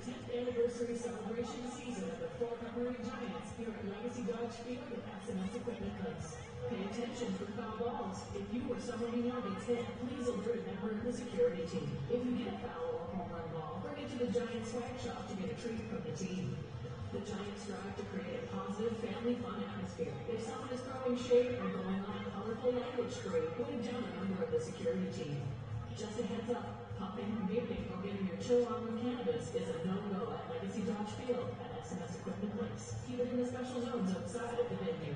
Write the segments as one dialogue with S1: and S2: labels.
S1: 10th anniversary celebration season of the McMurray Giants here at Legacy Dodge Field at SMS Equipment Place. Pay attention for foul balls. If you or someone you know gets hit, please alert a member of the security team. If you get a foul or home run ball, bring it to the Giants swag shop to get a treat from the team. The Giants strive to create a positive, family fun atmosphere. If someone is throwing shade or going on a colorful language spree, put it down a member of the security team. Just a heads up, puffing, vaping, or getting your chill on with cannabis is a no-go at Legacy Dodge Field at SMS Equipment Place. Keep it in the special zones outside of the venue.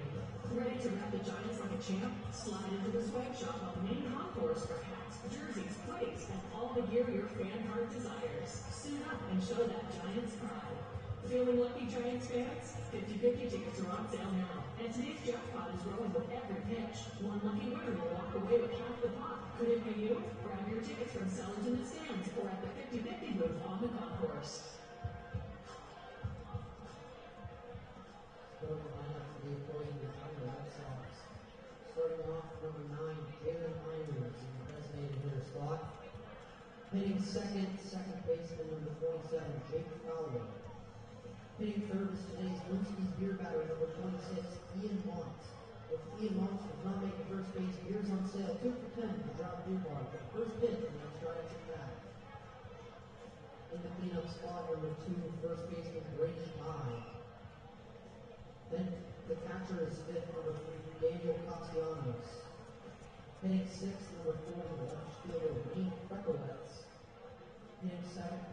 S1: Ready to rep the Giants like a champ? Slide into the swag shop on the main concourse for hats, jerseys, plates, and all the gear your fan heart desires. Suit up and show that Giants pride. Feeling lucky, Giants fans? 50/50 tickets are on sale now. And today's jackpot is growing with every pitch. One lucky winner will walk away with half the pot. Could it be you? Grab your tickets from sellers in the stands or at the 50/50 booth on the concourse.
S2: Starting lineup for the opposing Red Sox. Starting off, number 9, Taylor Heinrich in the designated hitter slot. Hitting second baseman, number 27, Jake Fowler. Hitting third is today's Brewski's beer batter, number 26, Ian Mont. If Ian Mont does not make the first base, beers on sale, 2 for $10 for Drop Beer Bar. The first pitch from the Giants at bat. In the cleanup spot, number 2, first baseman Brady High. Then the catcher is fifth, number 3, Daniel Castellanos. Hitting sixth, number 4, the left fielder Wayne Frecklewitz. Hitting seventh,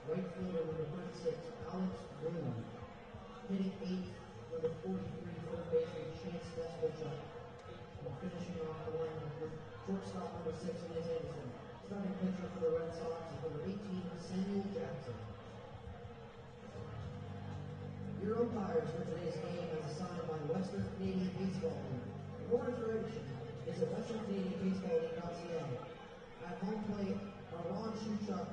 S2: right fielder number 36, Alex Bloom. Hitting eighth, number 43, third baseman Chance Despichat. And finishing off the line with shortstop number 6, Liz Anderson. Starting pitcher for the Red Sox is number 18, Samuel Jackson. Your umpires for today's game is assigned by Western Canadian Baseball League. For more information, visit westerncanadianbaseballleague.ca. At home plate, Ron Shuchuk.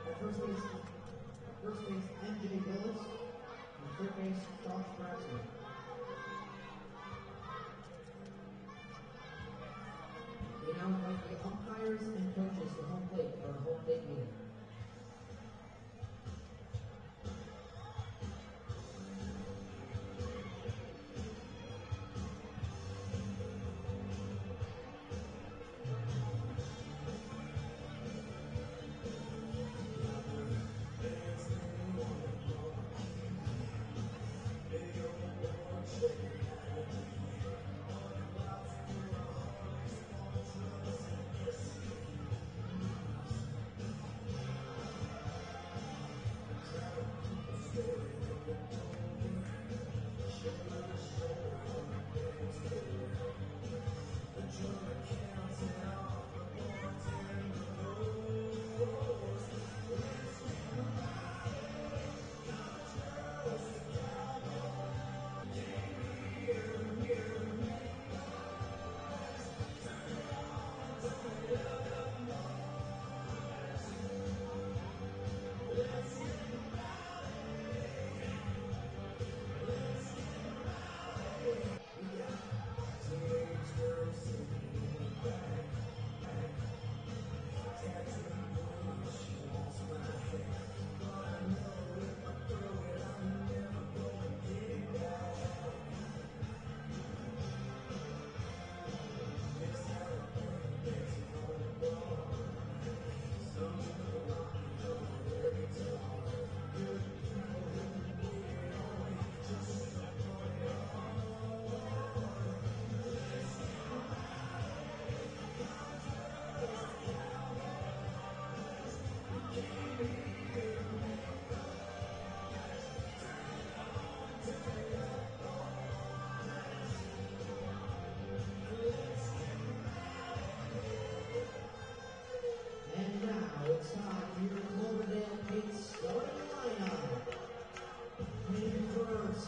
S2: At first base, MJ Willis. And third base, Josh Braxton. We now invite the umpires and coaches to home plate for our home plate meeting.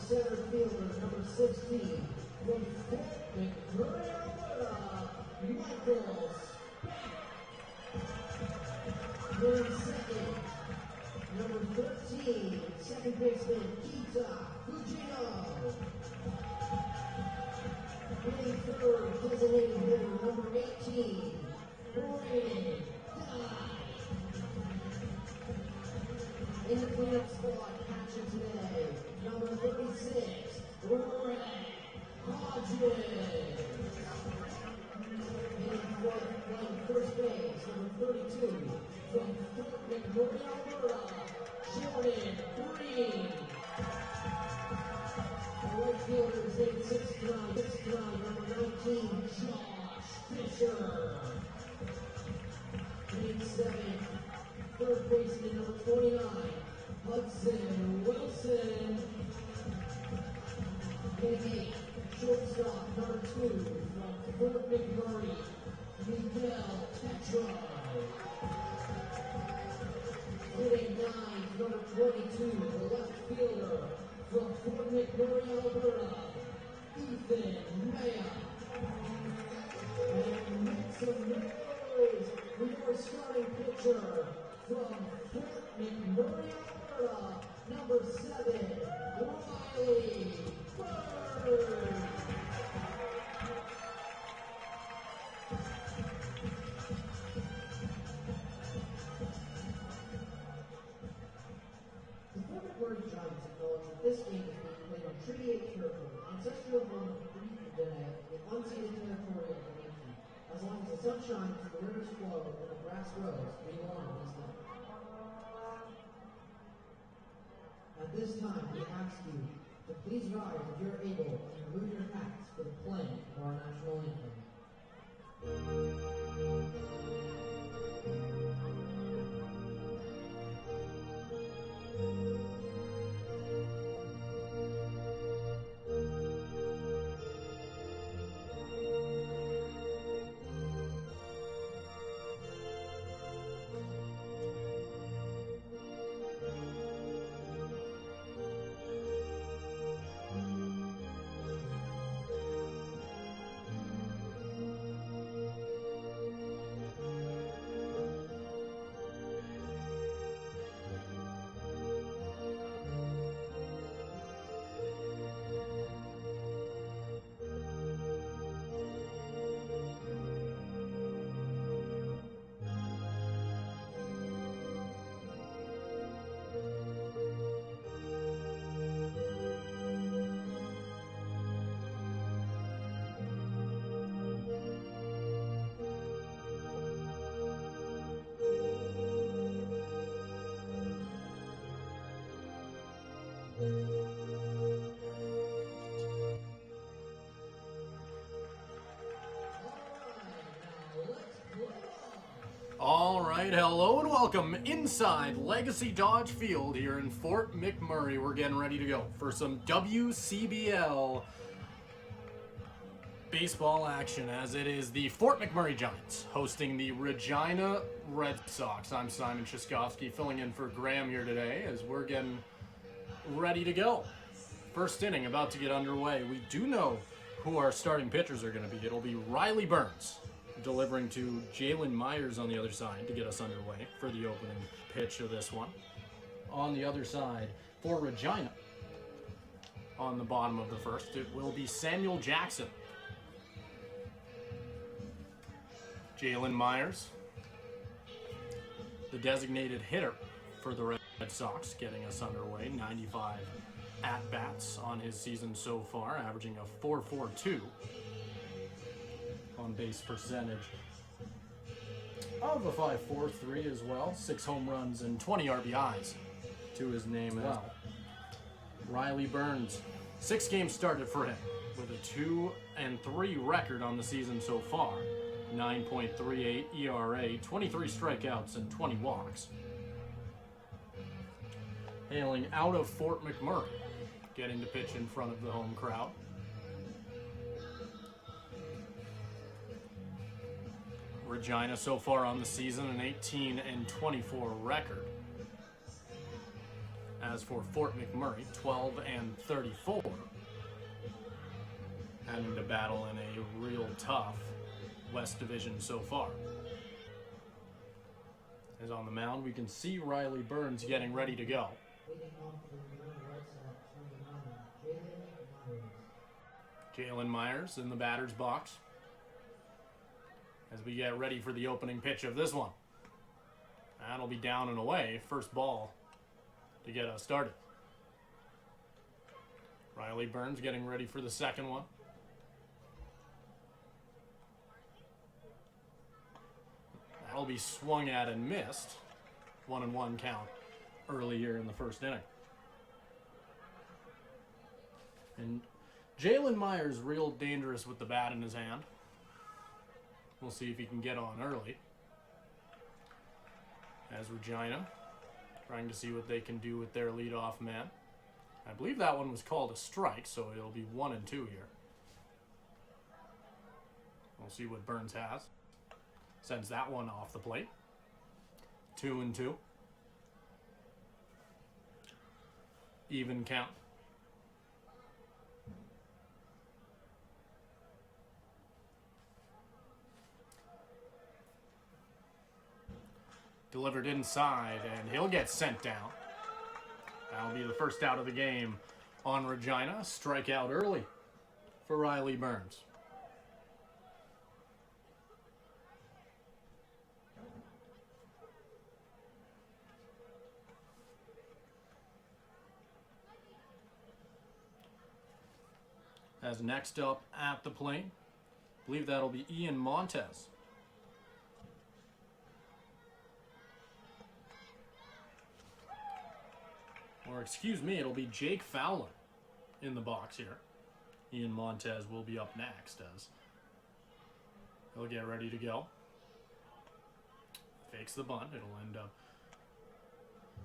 S2: Center fielder number 16 from McMurray, Alberta, Michael Speck. Third second, number 13, second baseman Kita Fujino. Hitting third, designated hitter number 18, Brandon Dye. cleanup squad catcher today, number 36, Ray Hodges. Hitting first base, number 32, from Fort McMurray, Alberta, Jordan Green. The right fielder is named 6'9", number 19, Josh Fisher. Hitting seventh, third baseman, number 29, Hudson Wilson. Hitting eighth, shortstop, number 2, from Fort McMurray, Miguel Petro. Hitting ninth, number 22, the left fielder, from Fort McMurray, Alberta, Ethan Maya. And make some noise for your starting pitcher from Fort McMurray, Alberta, number 7, Riley Bird. The Fort McMurray Giants acknowledge that this game is being played on Treaty 8 territory, ancestral home of the unceded territorial community. As long as the sun shines and the rivers flow and the grass grows, we will honor this land. At this time, we ask you to please rise if you're able and remove your hats for the playing of our national anthem.
S3: All right, hello and welcome inside Legacy Dodge Field here in Fort McMurray. We're getting ready to go for some WCBL baseball action, as it is the Fort McMurray Giants hosting the Regina Red Sox. I'm Simon Chaskovsky, filling in for Graham here today as we're getting ready to go. First inning about to get underway. We do know who our starting pitchers are going to be. It'll be Riley Burns delivering to Jalen Myers on the other side to get us underway for the opening pitch of this one. On the other side for Regina, on the bottom of the first, it will be Samuel Jackson. Jalen Myers, the designated hitter for the Red Sox, getting us underway. 95 at-bats on his season so far, averaging a .442 on base percentage of a .543 as well. 6 home runs and 20 RBIs to his name as well. Riley Burns, 6 games started for him with a 2-3 record on the season so far. 9.38 ERA, 23 strikeouts and 20 walks. Hailing out of Fort McMurray, getting to pitch in front of the home crowd. Regina so far on the season, an 18-24 record. As for Fort McMurray, 12-34. Having to battle in a real tough West Division so far. As on the mound, we can see Riley Burns getting ready to go. Jalen Myers in the batter's box as we get ready for the opening pitch of this one. That'll be down and away. First ball to get us started. Riley Burns getting ready for the second one. That'll be swung at and missed. 1-1 count earlier in the first inning. And Jalen Myers real dangerous with the bat in his hand. We'll see if he can get on early. As Regina trying to see what they can do with their leadoff man. I believe that one was called a strike, so it'll be 1-2 here. We'll see what Burns has. Sends that one off the plate. 2-2. Even count. Delivered inside, and he'll get sent down. That'll be the first out of the game on Regina. Strikeout early for Riley Burns. As next up at the plate, I believe that'll be Ian Montez. Or excuse me, it'll be Jake Fowler in the box here. Ian Montez will be up next as he'll get ready to go. Fakes the bunt. It'll end up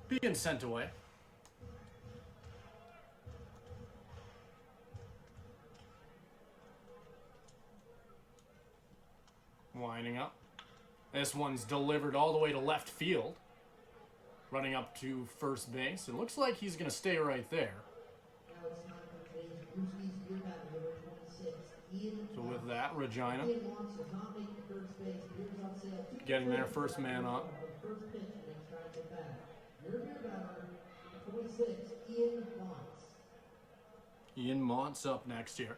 S3: being sent away. Winding up. This one's delivered all the way to left field. Running up to first base. It looks like he's going to stay right there. So with that, Regina getting their first man up. Ian Montz up next here.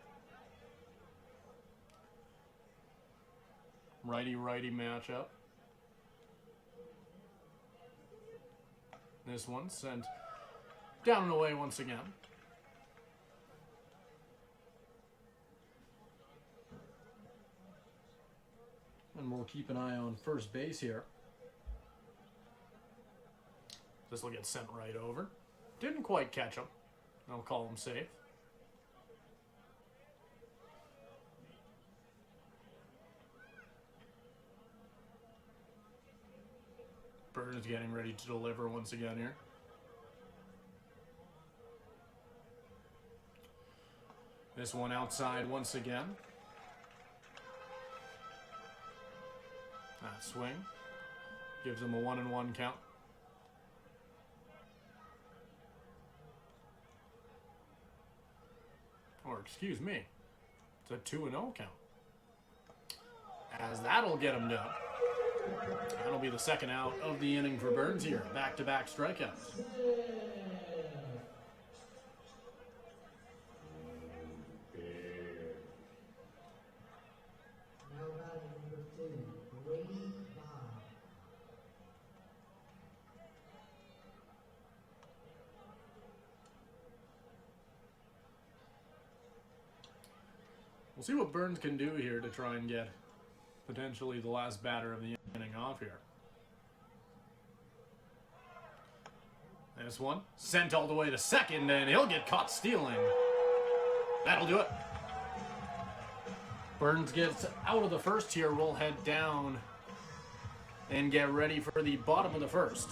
S3: Righty-righty matchup. This one sent down and away once again. And we'll keep an eye on first base here. This will get sent right over. Didn't quite catch him. I'll call him safe. Burns getting ready to deliver once again here. This one outside once again. That swing gives him a 1-1 count. Or excuse me, it's a 2-0 count. As that'll get him done. That'll be the second out of the inning for Burns here. Back-to-back strikeouts.
S2: Now batting number 2, Brady Bob.
S3: We'll see what Burns can do here to try and get potentially the last batter of the inning off here. This one sent all the way to second, and he'll get caught stealing. That'll do it. Burns gets out of the first here. We'll head down and get ready for the bottom of the first.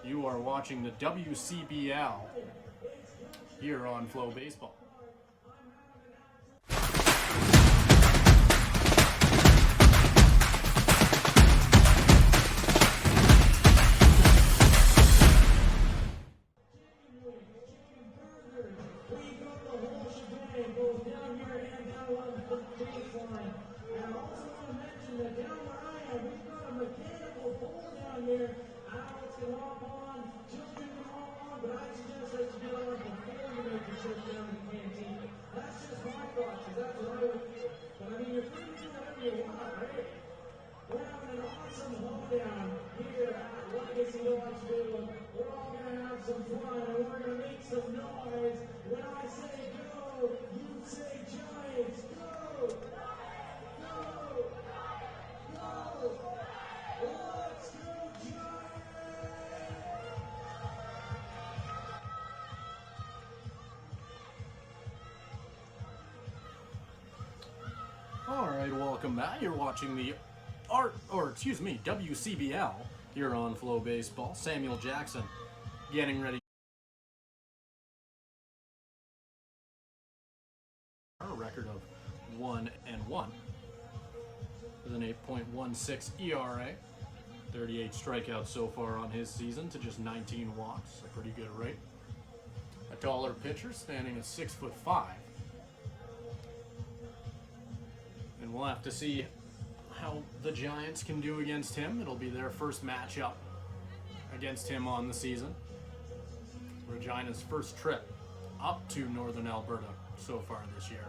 S3: You are watching the WCBL here on Flow Baseball.
S1: We're having an awesome hoedown here at Legacy Dodge Field. We're all going to have some fun and we're gonna make some noise. When I say go, you say Giants. Go! Go! Go! Let's go, Giants!
S3: All right, welcome back. You're watching the WCBL here on Flow Baseball. Samuel Jackson getting ready. A record of 1-1 with an 8.16 ERA. 38 strikeouts so far on his season to just 19 walks. A pretty good rate. A taller pitcher standing at 6'5". And we'll have to see how the Giants can do against him. It'll be their first matchup against him on the season. Regina's first trip up to northern Alberta so far this year.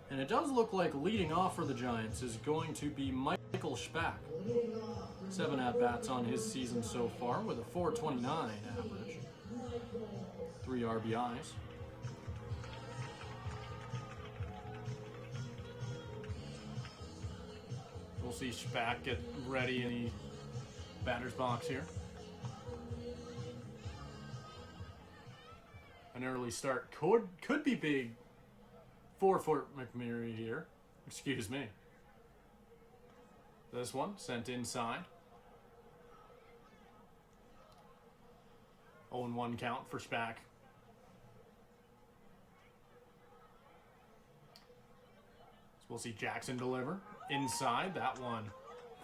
S3: And it does look like leading off for the Giants is going to be Michael Spack. 7 at-bats on his season so far with a .429 average. 3 RBIs. We'll see Spack get ready in the batter's box here. An early start could be big for Fort McMurray here. Excuse me. This one sent inside. 0-1 count for Spack. So we'll see Jackson deliver. Inside, that one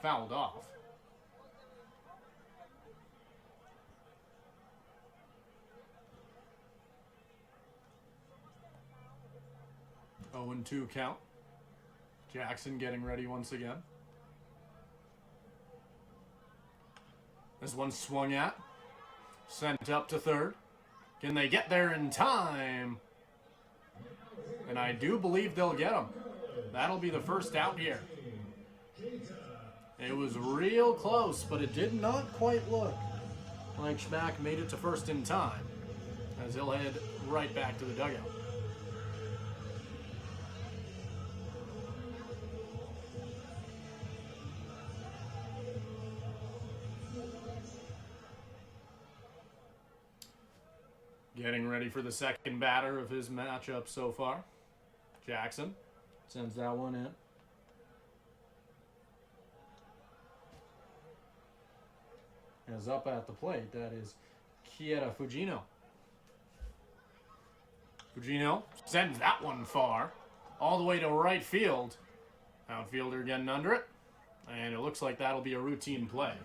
S3: fouled off. Oh, 0-2 count. Jackson getting ready once again. This one swung at. Sent up to third. Can they get there in time? And I do believe they'll get him. That'll be the first out here. It was real close, but it did not quite look like Spack made it to first in time, as he'll head right back to the dugout. Getting ready for the second batter of his matchup so far. Jackson sends that one in. As up at the plate, that is Fugino. Fugino sends that one far, all the way to right field. Outfielder getting under it, and it looks like that'll be a routine play.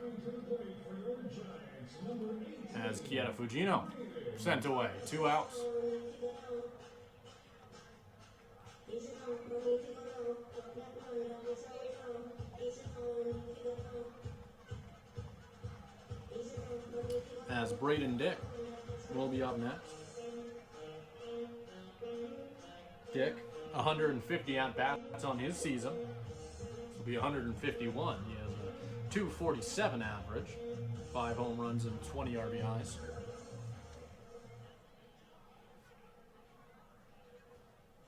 S3: As Fugino sent away, 2 outs. As Braden Dick will be up next. Dick, 150 at-bats on his season. This will be 151. He has a .247 average, 5 home runs and 20 RBIs.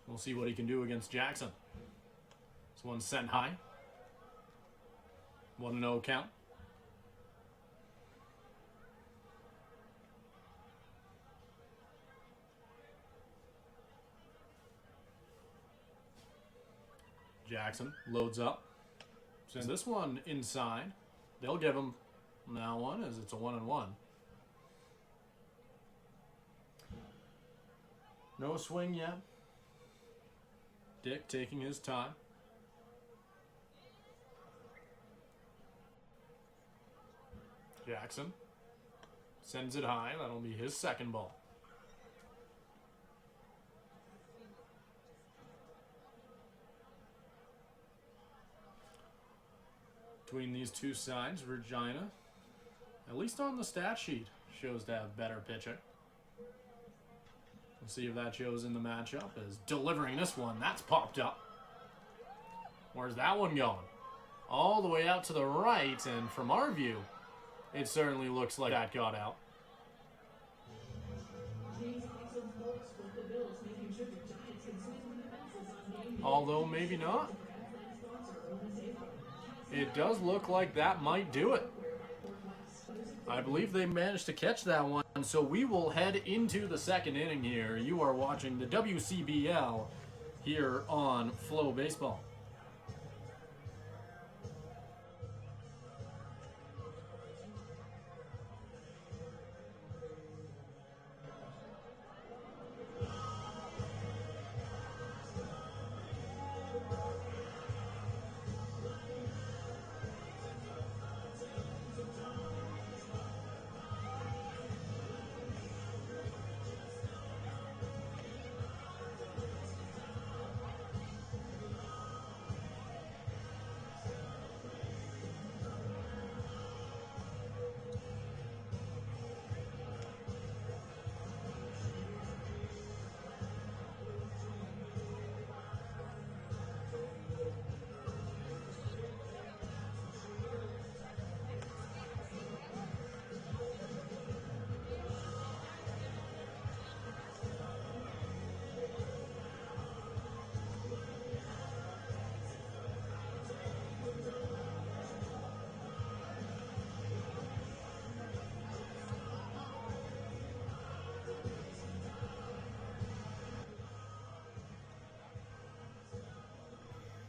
S3: We'll see what he can do against Jackson. This one's sent high. 1-0 count. Jackson loads up. Sends this one inside. They'll give him now one as it's a 1-1. No swing yet. Dick taking his time. Jackson sends it high. That'll be his second ball. Between these two sides, Regina at least on the stat sheet, shows to have better pitching. We'll see if that shows in the matchup as delivering this one. That's popped up. Where's that one going? All the way out to the right, and from our view, it certainly looks like that got out. Although maybe not. It does look like that might do it. I believe they managed to catch that one, so we will head into the second inning here. You are watching the WCBL here on Flow Baseball.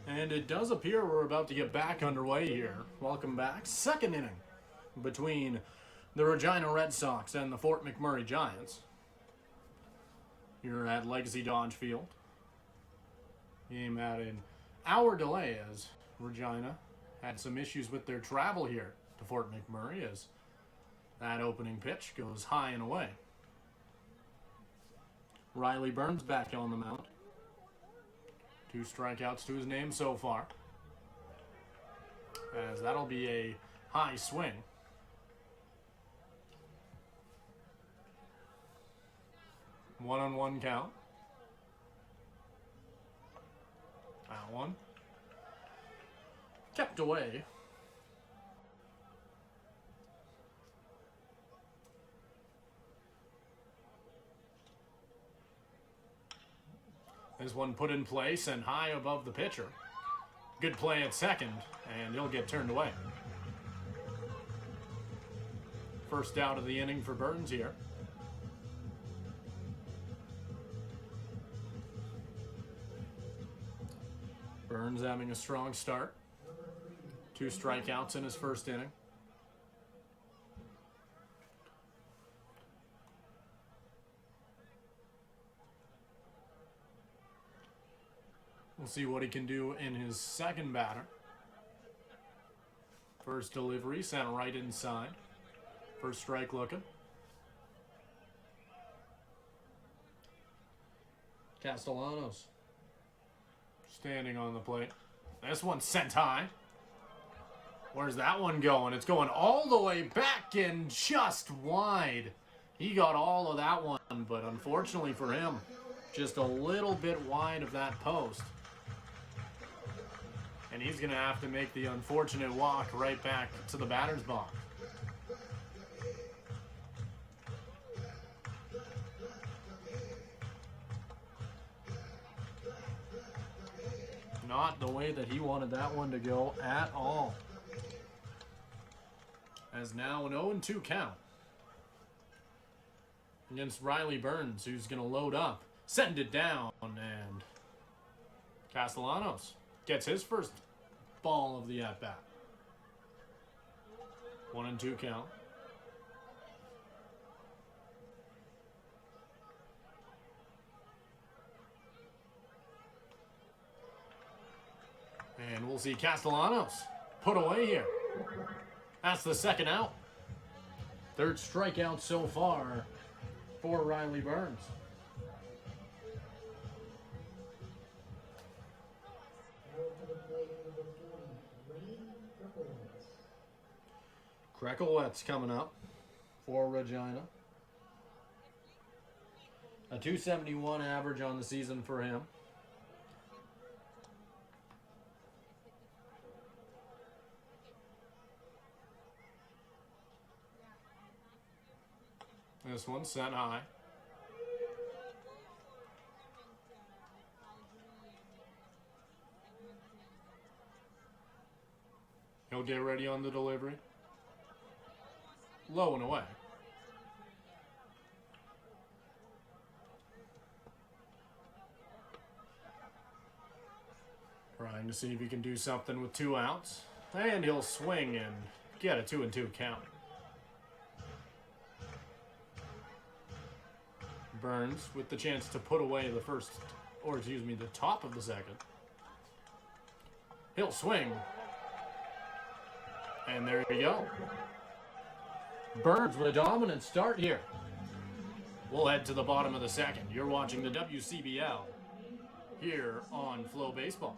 S3: And it does appear we're about to get back underway here. Welcome back. Second inning between the Regina Red Sox and the Fort McMurray Giants. Here at Legacy Dodge Field. Game at an hour delay as Regina had some issues with their travel here to Fort McMurray as that opening pitch goes high and away. Riley Burns back on the mound. 2 strikeouts to his name so far. As that'll be a high swing. One-on-one count. That one. Kept away. This one put in place and high above the pitcher. Good play at second, and he'll get turned away. First out of the inning for Burns here. Burns having a strong start. 2 strikeouts in his first inning. We'll see what he can do in his second batter. First delivery, sent right inside. First strike looking. Castellanos standing on the plate. This one's sent high. Where's that one going? It's going all the way back and just wide. He got all of that one, but unfortunately for him, just a little bit wide of that post. And he's going to have to make the unfortunate walk right back to the batter's box. Not the way that he wanted that one to go at all. As now an 0-2 count against Riley Burns, who's going to load up, send it down, and Castellanos gets his first ball of the at-bat. 1-2 count. And we'll see Castellanos put away here. That's the second out. Third strikeout so far for Riley Burns. Krekelwet's coming up for Regina. A .271 average on the season for him. This one sent high. He'll get ready on the delivery. Low and away. Trying to see if he can do something with 2 outs. And he'll swing and get a 2-2 count. Burns with the chance to put away the top of the second. He'll swing. And there you go. Burns with a dominant start here. We'll head to the bottom of the second. You're watching the WCBL here on Flow Baseball.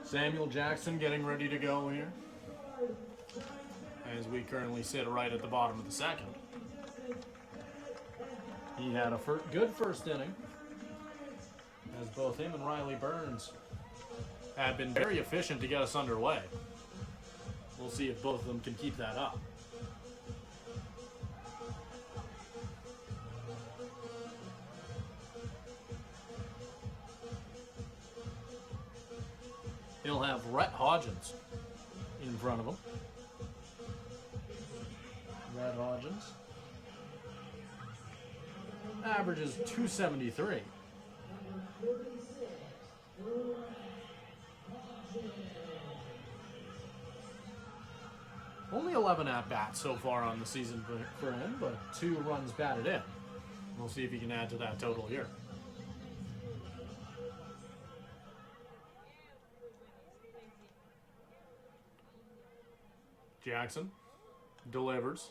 S3: Samuel Jackson getting ready to go here, as we currently sit right at the bottom of the second. He had a good first inning, as both him and Riley Burns have been very efficient to get us underway. We'll see if both of them can keep that up. He'll have Rhett Hodgins in front of him. Rhett Hodgins averages .273. Only 11 at-bats so far on the season for him, but 2 runs batted in. We'll see if he can add to that total here. Jackson delivers.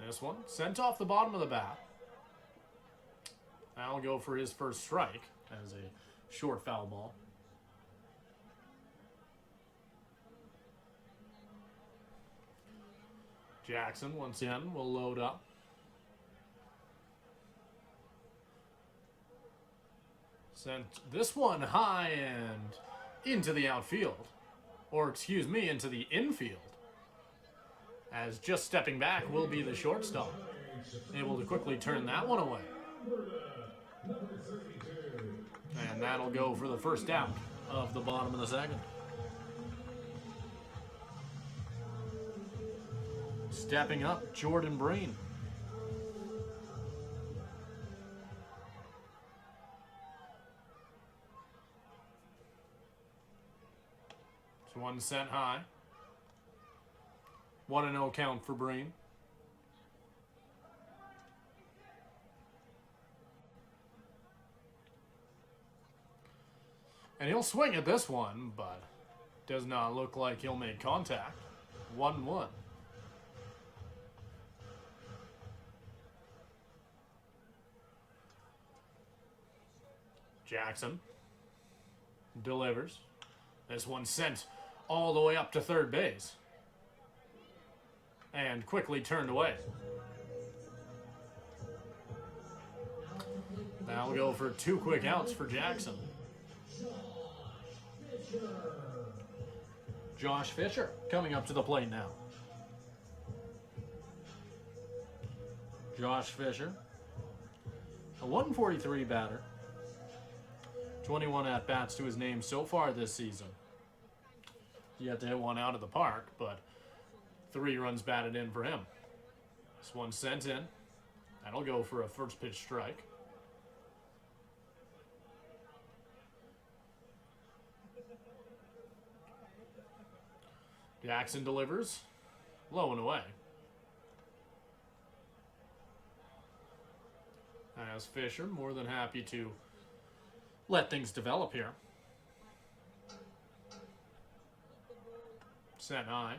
S3: This one sent off the bottom of the bat. That'll go for his first strike as a short foul ball. Jackson once again will load up. Sent this one high and into the outfield. Or excuse me, into the infield. As just stepping back will be the shortstop. Able to quickly turn that one away. And that'll go for the first out of the bottom of the second. Stepping up, Jordan Breen. It's 1 sent high. 1-0 count for Breen. And he'll swing at this one, but does not look like he'll make contact. 1-1. Jackson delivers. This one sent all the way up to third base. And quickly turned away. That'll go for 2 quick outs for Jackson. Josh Fisher coming up to the plate now. Josh Fisher, a 143 batter. 21 at-bats to his name so far this season. Yet to hit one out of the park, but 3 runs batted in for him. This one sent in. That'll go for a first pitch strike. Jackson delivers. Low and away. As Fisher more than happy to let things develop here. Set high.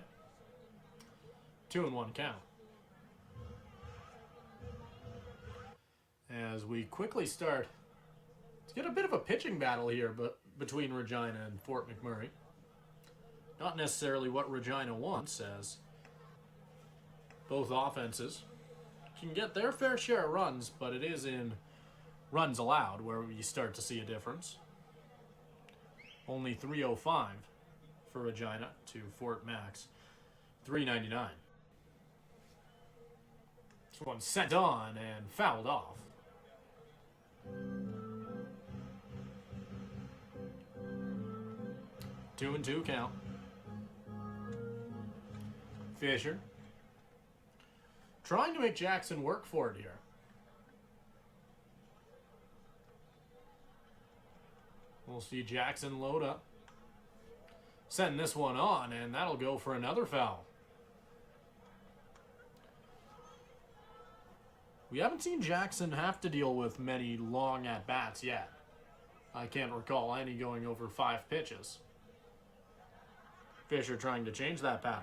S3: 2-1 count. As we quickly start to get a bit of a pitching battle here between Regina and Fort McMurray. Not necessarily what Regina wants, as both offenses can get their fair share of runs, but it is in runs allowed where we start to see a difference. Only 305 for Regina to Fort Max 399. This one sent on and fouled off. Two and 2 count. Fisher trying to make Jackson work for it here. We'll see Jackson load up. Sending this one on, and that'll go for another foul. We haven't seen Jackson have to deal with many long at-bats yet. I can't recall any going over 5 pitches. Fisher trying to change that pattern.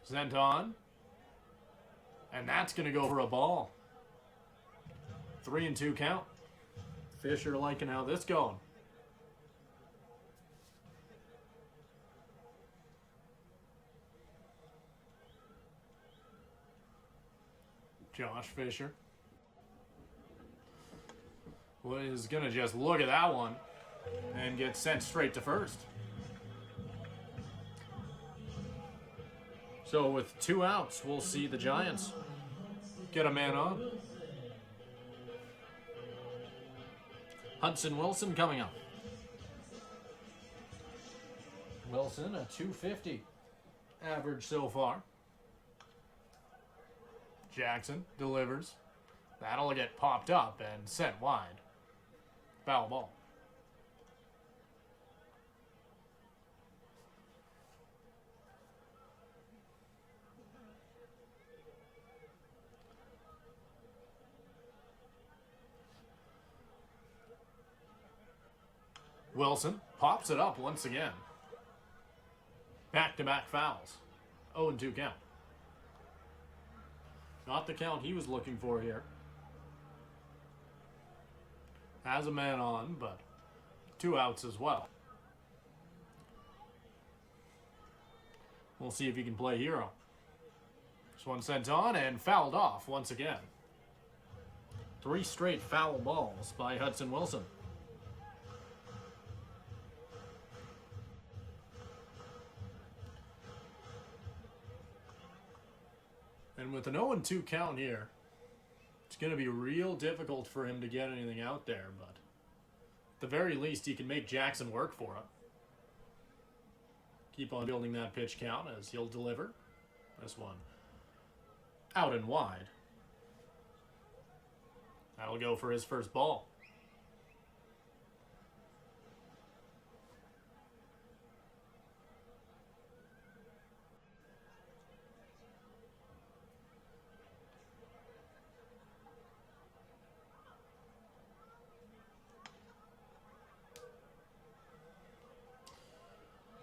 S3: Sent on. And that's going to go for a ball. 3 and 2 count. Fisher liking how this going. Josh Fisher is going to just look at that one and get sent straight to first. So with 2 outs, we'll see the Giants get a man on. Hudson Wilson coming up. Wilson, a 250 average so far. Jackson delivers. That'll get popped up and sent wide. Foul ball. Wilson pops it up once again. Back-to-back fouls. 0-2 count. Not the count he was looking for here. Has a man on, but 2 outs as well. We'll see if he can play hero. This one sent on and fouled off once again. 3 straight foul balls by Hudson Wilson. And with an 0-2 count here, it's going to be real difficult for him to get anything out there, but at the very least, he can make Jackson work for it. Keep on building that pitch count as he'll deliver. This one out and wide. That'll go for his first ball.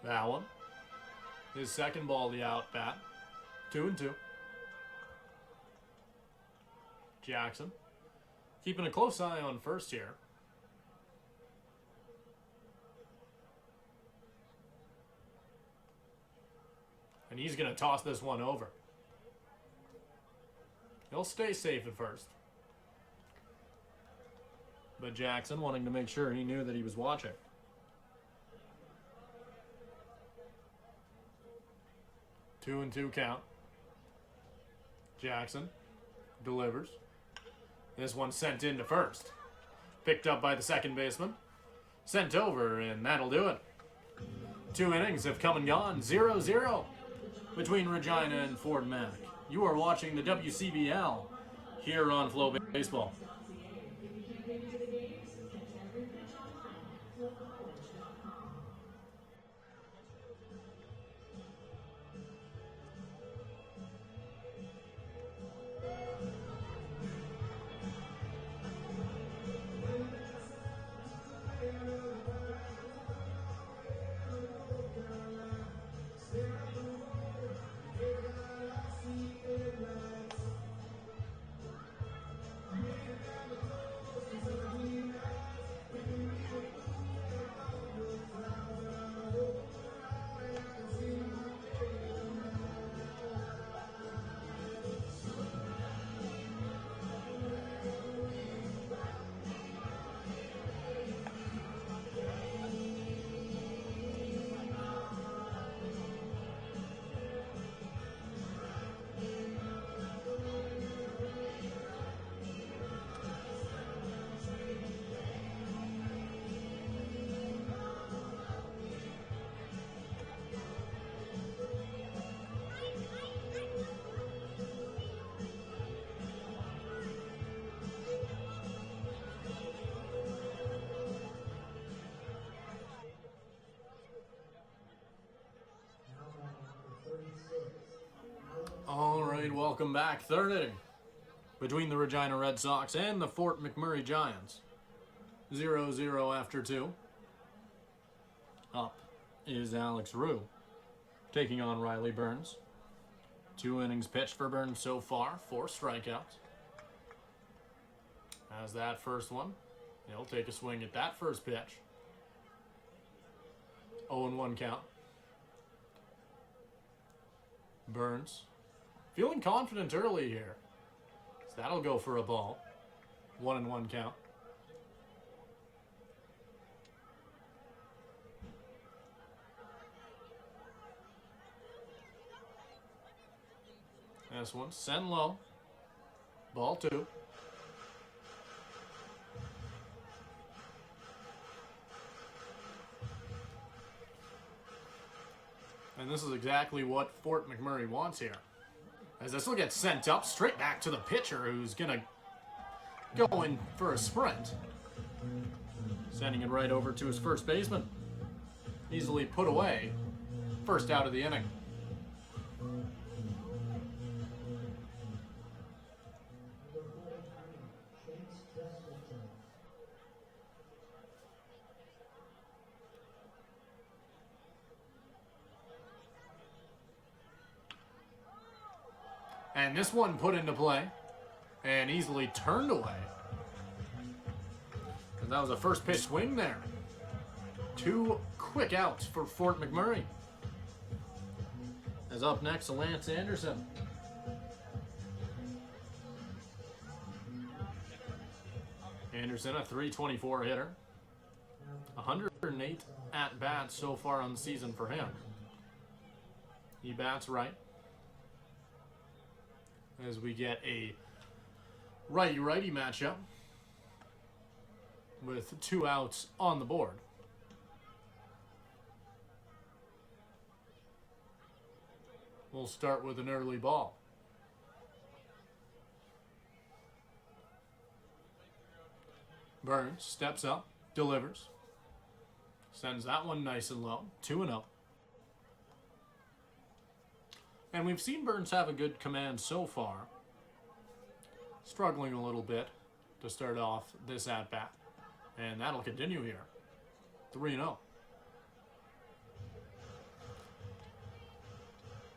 S3: That one. His second ball, the out bat. 2-2. Jackson keeping a close eye on first here. And he's going to toss this one over. He'll stay safe at first. But Jackson wanting to make sure he knew that he was watching. 2-2 count. Jackson delivers. This one sent into first. Picked up by the second baseman. Sent over, and that'll do it. 2 innings have come and gone, 0-0 between Regina and Fort Mac. You are watching the WCBL here on Flow Baseball. All right, welcome back. Third inning between the Regina Red Sox and the Fort McMurray Giants. 0-0 after 2. Up is Alex Rue taking on Riley Burns. 2 innings pitched for Burns so far, 4 strikeouts. As that first one, he'll take a swing at that first pitch. 0-1 count. Burns feeling confident early here. So that'll go for a ball. 1-1 count. This one, send low. Ball 2. And this is exactly what Fort McMurray wants here. As this will get sent up straight back to the pitcher, who's going to go in for a sprint. Sending it right over to his first baseman. Easily put away. First out of the inning. And this one put into play and easily turned away. And that was a first pitch swing there. 2 quick outs for Fort McMurray. As up next, Lance Anderson. Anderson, a .324 hitter. 108 at-bats so far on the season for him. He bats right. As we get a righty-righty matchup with 2 outs on the board. We'll start with an early ball. Burns steps up, delivers. Sends that one nice and low, 2-0. And we've seen Burns have a good command so far. Struggling a little bit to start off this at-bat. And that'll continue here. 3-0.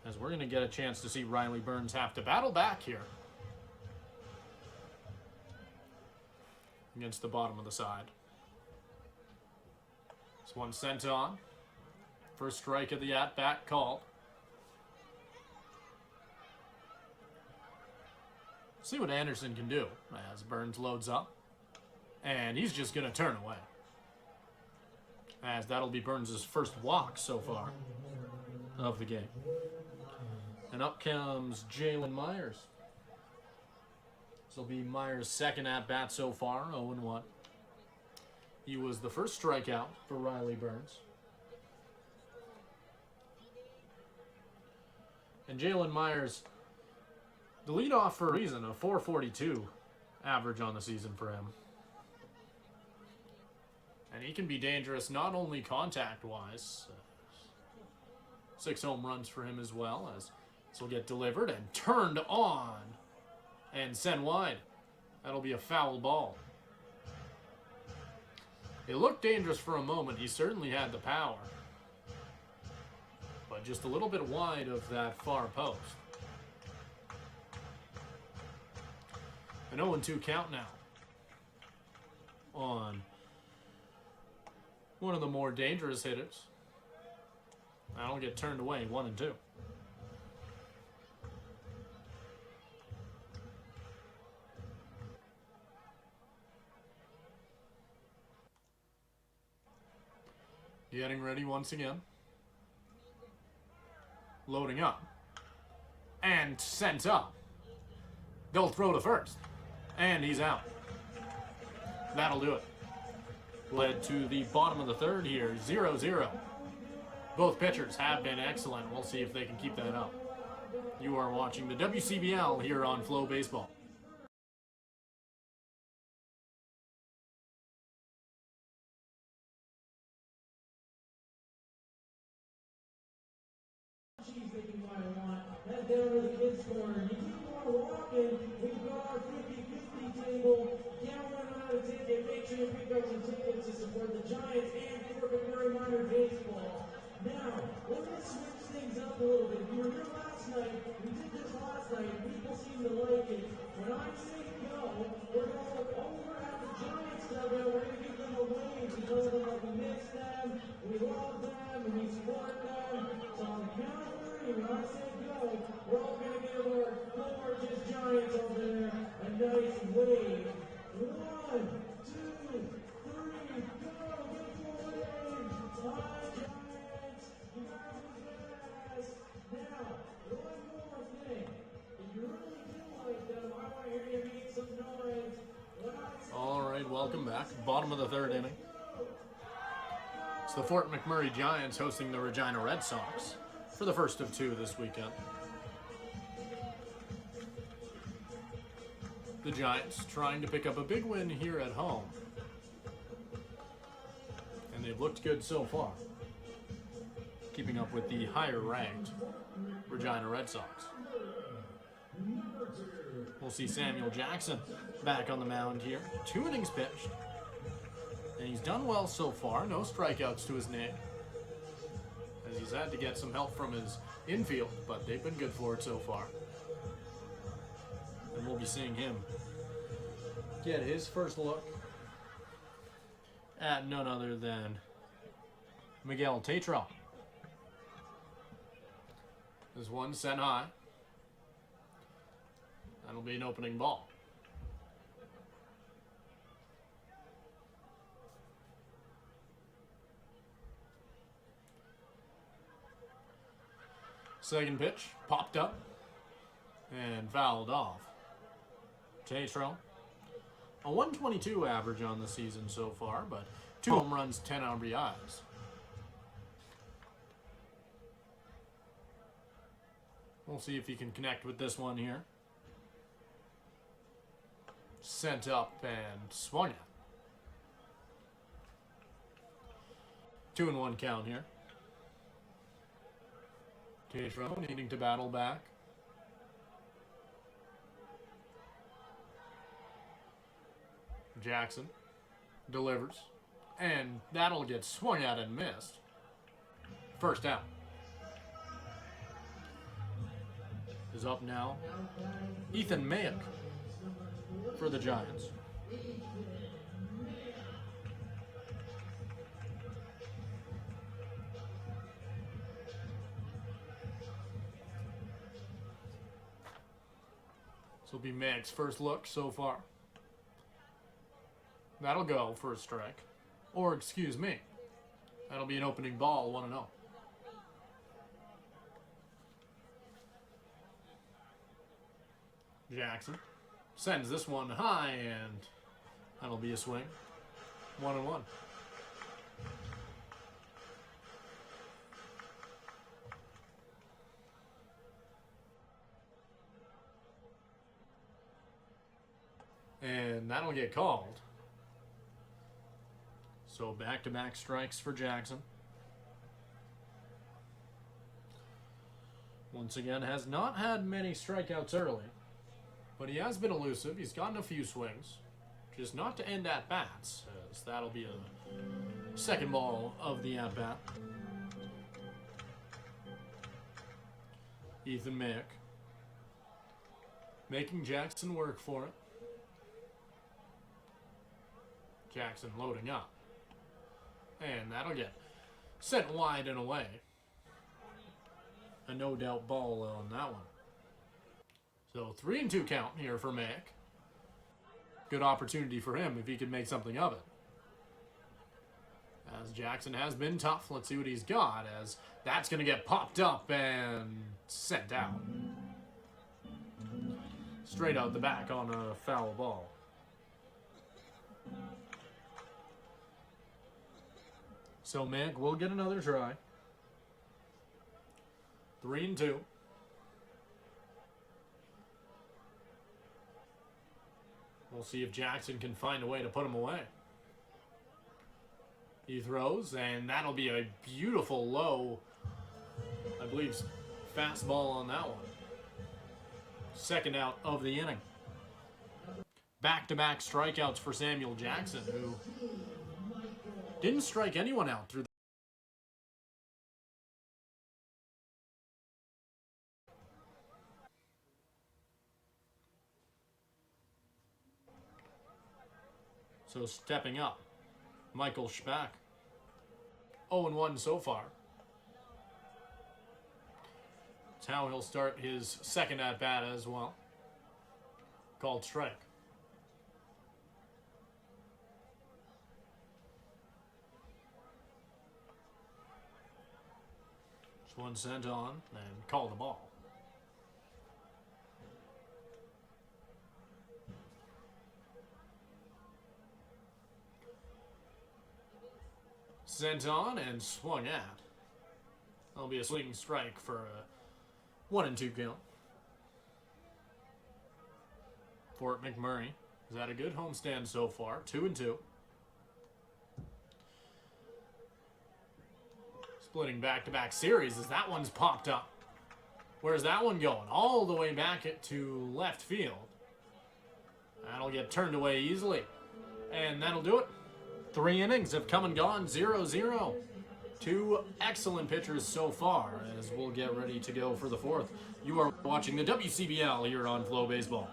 S3: As we're going to get a chance to see Riley Burns have to battle back here. Against the bottom of the side. This one sent on. First strike of the at-bat called. See what Anderson can do as Burns loads up. And he's just going to turn away. As that'll be Burns' first walk so far of the game. And up comes Jalen Myers. This will be Myers' second at-bat so far, 0-1. He was the first strikeout for Riley Burns. And Jalen Myers, the leadoff for a reason, a 442 average on the season for him. And he can be dangerous not only contact-wise. 6 home runs for him as well, as this will get delivered and turned on and sent wide. That'll be a foul ball. It looked dangerous for a moment. He certainly had the power. But just a little bit wide of that far post. An 0-2 count now on one of the more dangerous hitters. That'll get turned away, 1-2. Getting ready once again. Loading up. And sent up. They'll throw to first. And he's out. That'll do it. Led to the bottom of the third here, 0-0. Both pitchers have been excellent. We'll see if they can keep that up. You are watching the WCBL here on Flow Baseball.
S1: That down to the kids' corner. You keep on walking. We've got our 50-50 table. Can't run out of ticket. Make sure you pick up some tickets to support the Giants and Fort McMurray minor baseball. Now, we're going to switch things up a little bit. If you were here last night, we did this last night, and people seem to like it. When I say go, we're going to look over at the Giants dugout. We're going to give them a wave. We told them that we miss them, we love them, and we support them. So on the count of 3, when I say go, we're all going to give our gorgeous Giants over there a nice wave. 1, 2, 3, go! Give them a wave! Hi, Giants! You guys are the best! Now, one more thing. If you really do like them, I want to hear you make some noise.
S3: All right, welcome back. Bottom of the third inning. It's the Fort McMurray Giants hosting the Regina Red Sox for the first of 2 this weekend. The Giants trying to pick up a big win here at home. And they've looked good so far, keeping up with the higher-ranked Regina Red Sox. We'll see Samuel Jackson back on the mound here. 2 innings pitched. And he's done well so far. No strikeouts to his name, as he's had to get some help from his infield, but they've been good for it so far. And we'll be seeing him get his first look at none other than Miguel Tatro. There's one sent high. That'll be an opening ball. Second pitch popped up and fouled off. Tatro, a 122 average on the season so far, but 2 home runs, 10 RBIs. We'll see if he can connect with this one here. Sent up and swung it. 2-1 count here. Tatro needing to battle back. Jackson delivers, and that'll get swung at and missed. First out. Is up now Ethan Mayock for the Giants. This will be Mayock's first look so far. That'll go for a strike. Or, excuse me, that'll be an opening ball, 1-0. Jackson sends this one high, and that'll be a swing. 1-1. And that'll get called. So back-to-back strikes for Jackson. Once again, has not had many strikeouts early, but he has been elusive. He's gotten a few swings, just not to end at-bats, as that'll be a second ball of the at-bat. Ethan Mick making Jackson work for it. Jackson loading up. And that'll get sent wide and away. A no-doubt ball on that one. So 3-2 count here for Mick. Good opportunity for him if he can make something of it. As Jackson has been tough, let's see what he's got, as that's going to get popped up and sent out. Straight out the back on a foul ball. So Mick will get another try. 3-2. We'll see if Jackson can find a way to put him away. He throws, and that'll be a beautiful low, I believe, fastball on that one. Second out of the inning. Back-to-back strikeouts for Samuel Jackson, who didn't strike anyone out through So stepping up, Michael Schback. 0-1 so far. That's how he'll start his second at-bat as well. Called strike. Just one sent on and call the ball. Sent on and swung at. That'll be a swinging strike for a 1-2 count. Fort McMurray has had a good homestand so far, 2-2. Splitting back-to-back series as that one's popped up. Where's that one going? All the way back to left field. That'll get turned away easily. And that'll do it. 3 innings have come and gone, 0-0. 2 excellent pitchers so far as we'll get ready to go for the 4th. You are watching the WCBL here on Flow Baseball.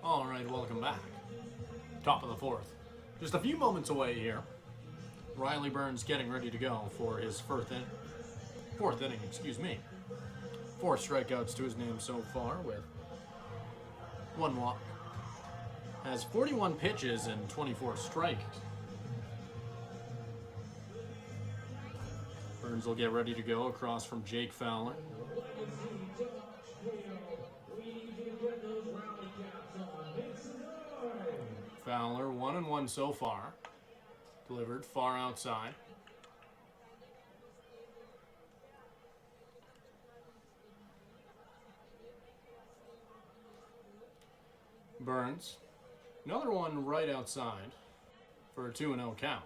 S3: All right, welcome back. Top of the 4th. Just a few moments away here. Riley Burns getting ready to go for his fourth inning. 4 strikeouts to his name so far with 1 walk. Has 41 pitches and 24 strikes. Burns will get ready to go across from Jake Fowler. Fowler, 1-1 so far. Delivered far outside. Burns, another one right outside for a 2-0 count.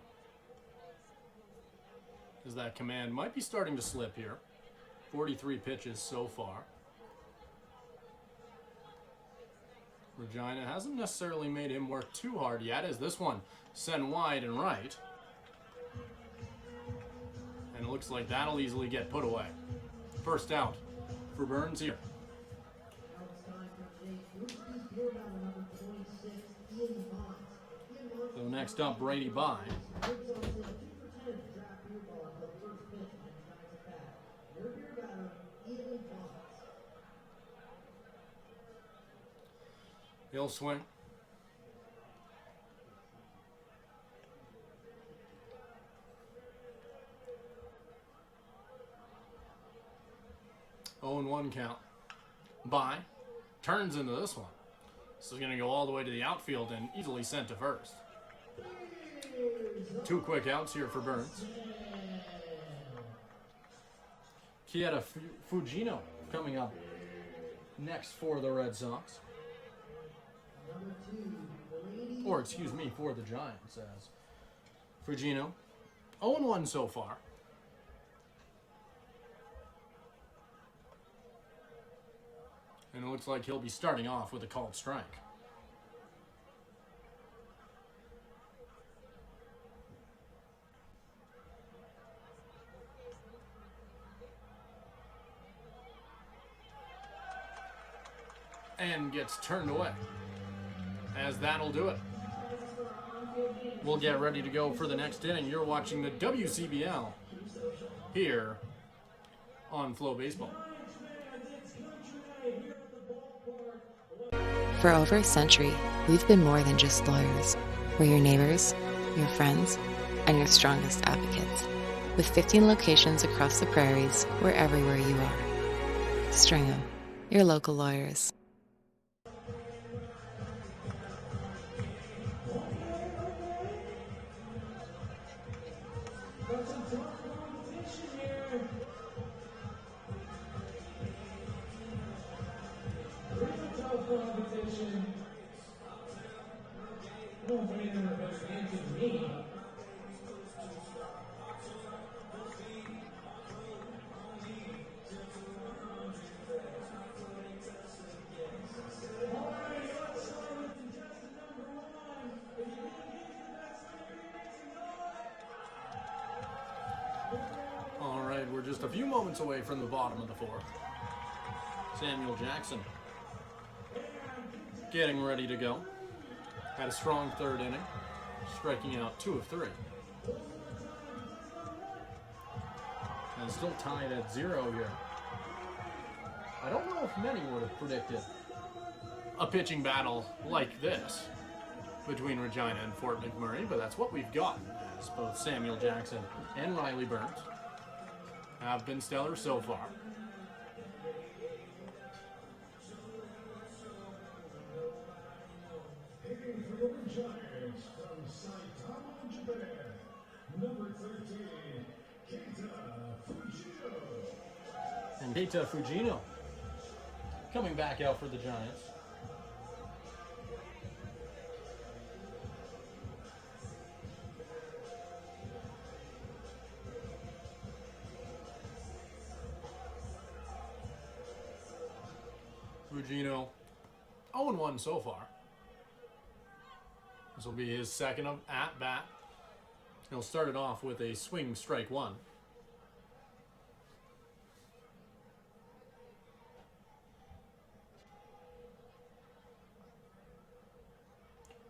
S3: as that command might be starting to slip here. 43 pitches so far. Regina hasn't necessarily made him work too hard yet, as this one sent wide and right. And it looks like that'll easily get put away. First out for Burns here. So next up, Brady By. He'll swing. Oh, and 1 count. By turns into this one. This is going to go all the way to the outfield and easily sent to first. 2 quick outs here for Burns. Kieta Fujino coming up next for the Red Sox. Or, excuse me, for the Giants, as Fujino 0-1 so far. And it looks like he'll be starting off with a called strike. And gets turned away, as that'll do it. We'll get ready to go for the next inning. You're watching the WCBL here on Flow Baseball.
S4: For over a century, we've been more than just lawyers. We're your neighbors, your friends, and your strongest advocates. With 15 locations across the prairies, we're everywhere you are. Stringham, your local lawyers.
S3: All right, we're just a few moments away from the bottom of the 4th. Samuel Jackson getting ready to go. Had a strong 3rd inning, striking out 2 of 3. And still tied at 0 here. I don't know if many would have predicted a pitching battle like this between Regina and Fort McMurray, but that's what we've got, as both Samuel Jackson and Riley Burns have been stellar so far.
S1: Hitting for the Giants from Saitama, Japan, number 13, Keita Fujino.
S3: And Keita Fujino coming back out for the Giants. Fujino 0-1 so far. This will be his second at bat. He'll start it off with a swing strike 1.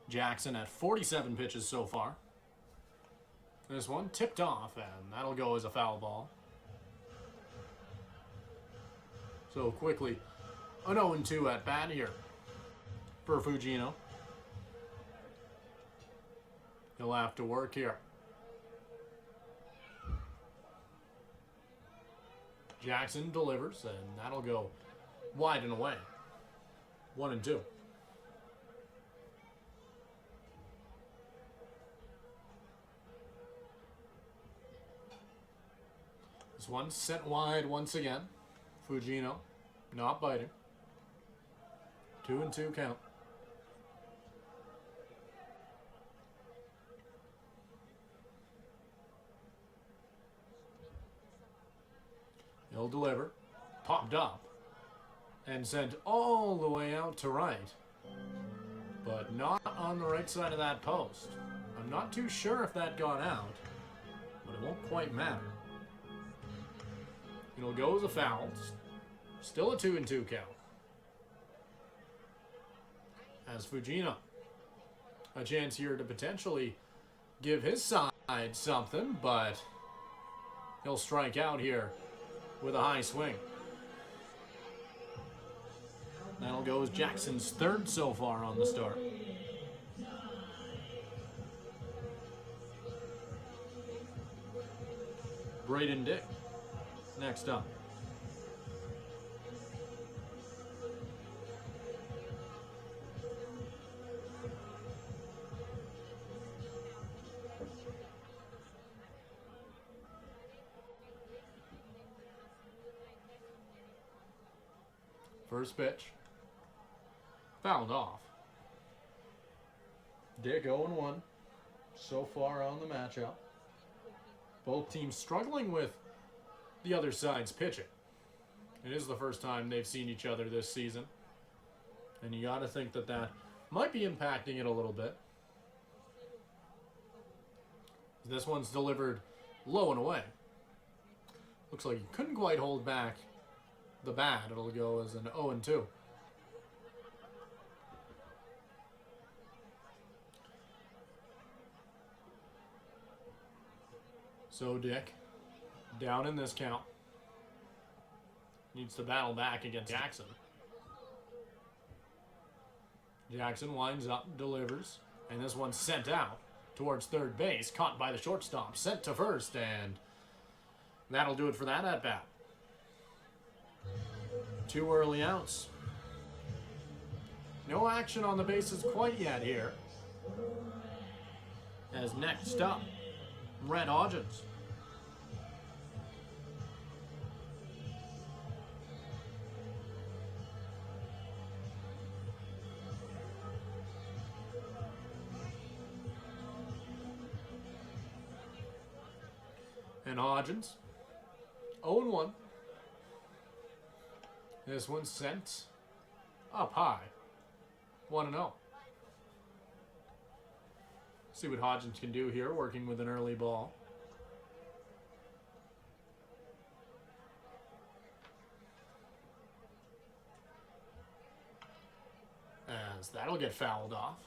S3: Jackson at 47 pitches so far. This one tipped off, and that'll go as a foul ball. So quickly, an 0-2 at bat here for Fujino. He'll have to work here. Jackson delivers, and that'll go wide and away. 1-2. This one sent wide once again. Fujino not biting. 2-2 count. He'll deliver. Popped up. And sent all the way out to right. But not on the right side of that post. I'm not too sure if that got out. But it won't quite matter. It'll go as a foul. Still a 2-2 count. As Regina, a chance here to potentially give his side something, but he'll strike out here with a high swing. That'll go as Jackson's third so far on the start. Braden Dick next up. First pitch. Fouled off. Dick 0-1 so far on the matchup. Both teams struggling with the other side's pitching. It is the first time they've seen each other this season. And you got to think that that might be impacting it a little bit. This one's delivered low and away. Looks like he couldn't quite hold back the bat. It'll go as an 0-2. So Dick, down in this count, needs to battle back against Jackson. Jackson winds up, delivers, and this one's sent out towards third base, caught by the shortstop, sent to first, and that'll do it for that at-bat. 2 early outs. No action on the bases quite yet here. As next up, Red Hodgins. And Hodgins, 0-1. This one's sent up high, 1-0. See what Hodgins can do here, working with an early ball. As that'll get fouled off.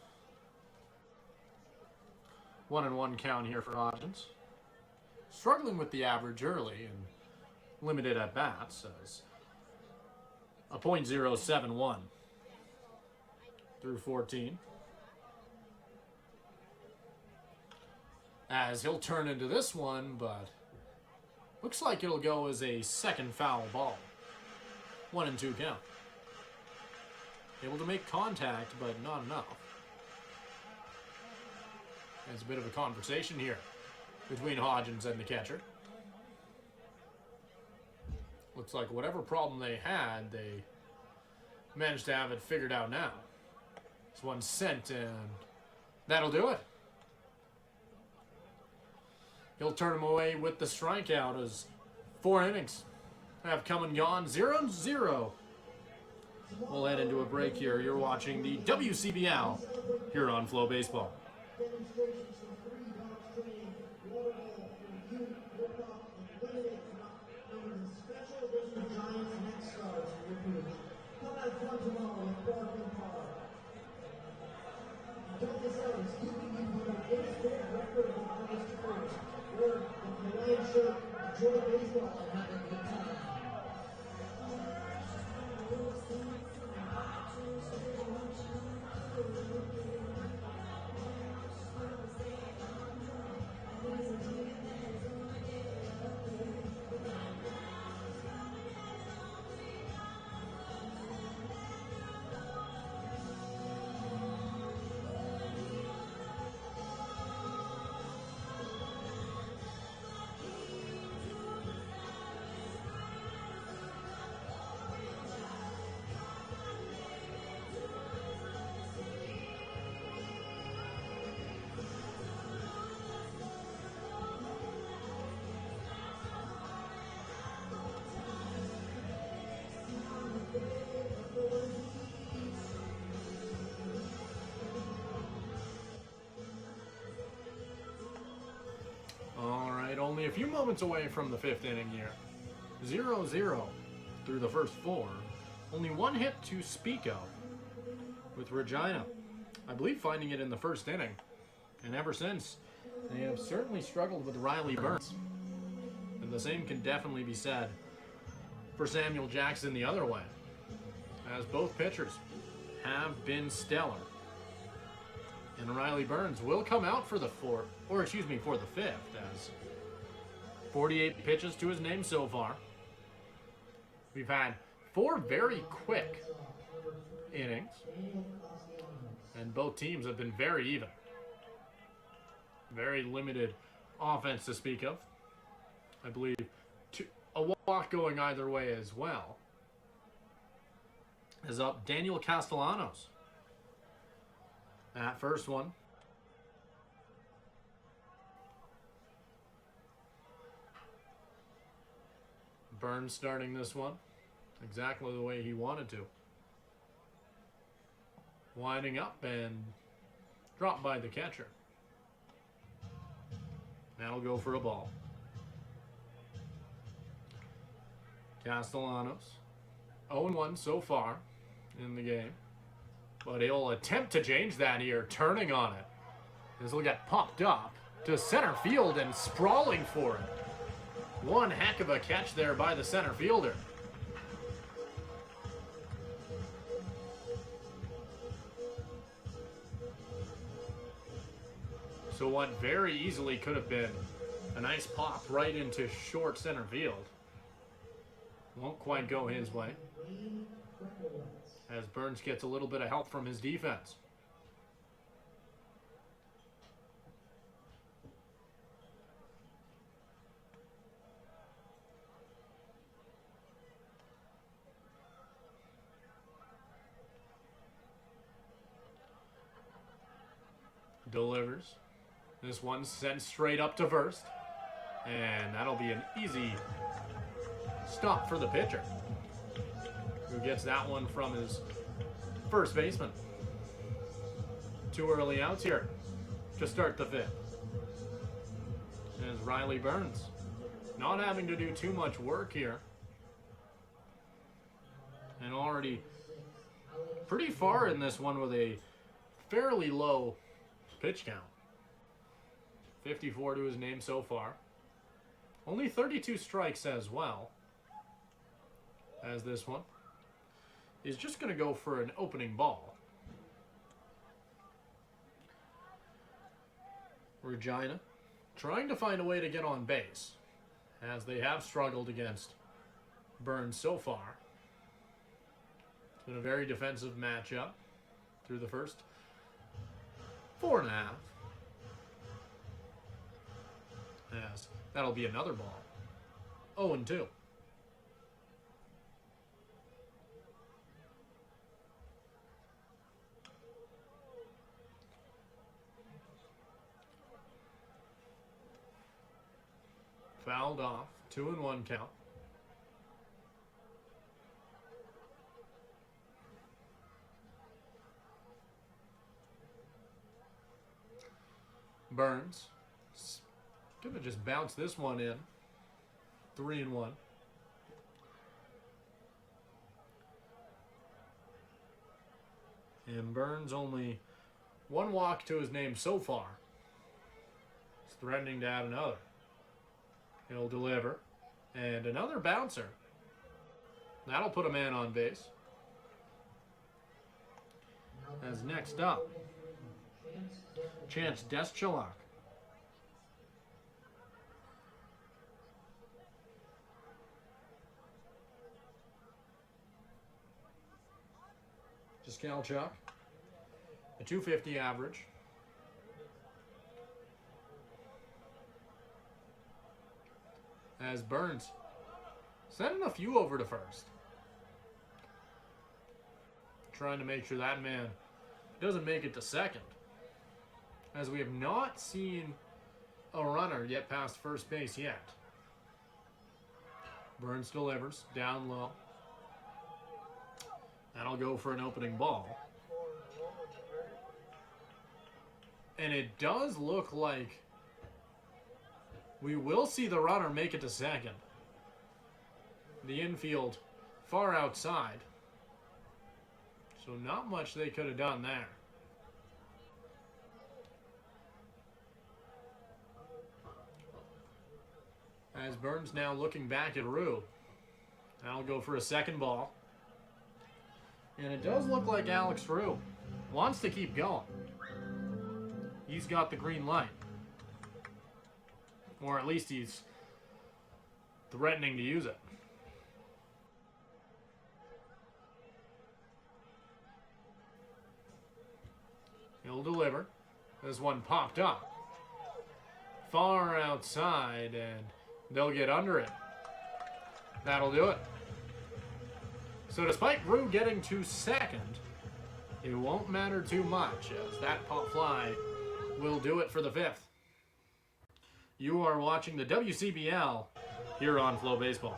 S3: 1-1 count here for Hodgins. Struggling with the average early and limited at bats as a .071 through 14. As he'll turn into this one, but looks like it'll go as a second foul ball. 1-2 count. Able to make contact, but not enough. There's a bit of a conversation here between Hodgins and the catcher. Looks like whatever problem they had, they managed to have it figured out now. This one's sent, and that'll do it. He'll turn him away with the strikeout as 4 innings have come and gone. 0-0. We'll head into a break here. You're watching the WCBL here on Flow Baseball.
S2: Demonstrations for free dogs training, water ball for youth, hip-hop, and limited under the special edition Giants Next Stars for your youth. Come have fun tomorrow with Barkley Park. Check this out, as UPB put an 8-hit record on August 1st. Wear the Hawaiian shirt, enjoy baseball, and have a good time.
S3: Only a few moments away from the 5th inning here. 0-0 through the first 4. Only one hit to speak of with Regina. I believe finding it in the first inning. And ever since, they have certainly struggled with Riley Burns. And the same can definitely be said for Samuel Jackson the other way, as both pitchers have been stellar. And Riley Burns will come out for the for the 5th, as 48 pitches to his name so far. We've had 4 very quick innings, and both teams have been very even. Very limited offense to speak of. I believe a walk going either way as well. Is up Daniel Castellanos. That first one. Burns starting this one exactly the way he wanted to. Winding up and dropped by the catcher. That'll go for a ball. Castellanos, 0-1 so far in the game. But he'll attempt to change that here, turning on it. This will get popped up to center field and sprawling for it. One heck of a catch there by the center fielder. So what very easily could have been a nice pop right into short center field won't quite go his way, as Burns gets a little bit of help from his defense. Delivers. This one's sent straight up to first, and that'll be an easy stop for the pitcher, who gets that one from his first baseman. 2 early outs here to start the 5th. As Riley Burns not having to do too much work here, and already pretty far in this one with a fairly low pitch count. 54 to his name so far. Only 32 strikes as well, as this one is just going to go for an opening ball. Regina trying to find a way to get on base, as they have struggled against Burns so far. It's been a very defensive matchup through the first 4.5. Yes, that'll be another ball. 0-2. Fouled off. 2-1 count. Burns gonna just bounce this one in. 3-1. And Burns only 1 walk to his name so far. He's threatening to add another. He'll deliver. And another bouncer. That'll put a man on base. As next up, Chance Deschalak. Skalchuk, a 250 average. As Burns sending a few over to first. Trying to make sure that man doesn't make it to second, as we have not seen a runner get past first base yet. Burns delivers down low. That'll go for an opening ball. And it does look like We will see the runner make it to second. The infield far outside. So not much they could have done there. As Burns now looking back at Rue. That'll go for a second ball. And it does look like Alex Rue wants to keep going. He's got the green light. Or at least he's threatening to use it. He'll deliver. This one popped up. Far outside, and they'll get under it. That'll do it. So despite Rue getting to second, it won't matter too much, as that pop fly will do it for the fifth. You are watching the WCBL here on Flow Baseball.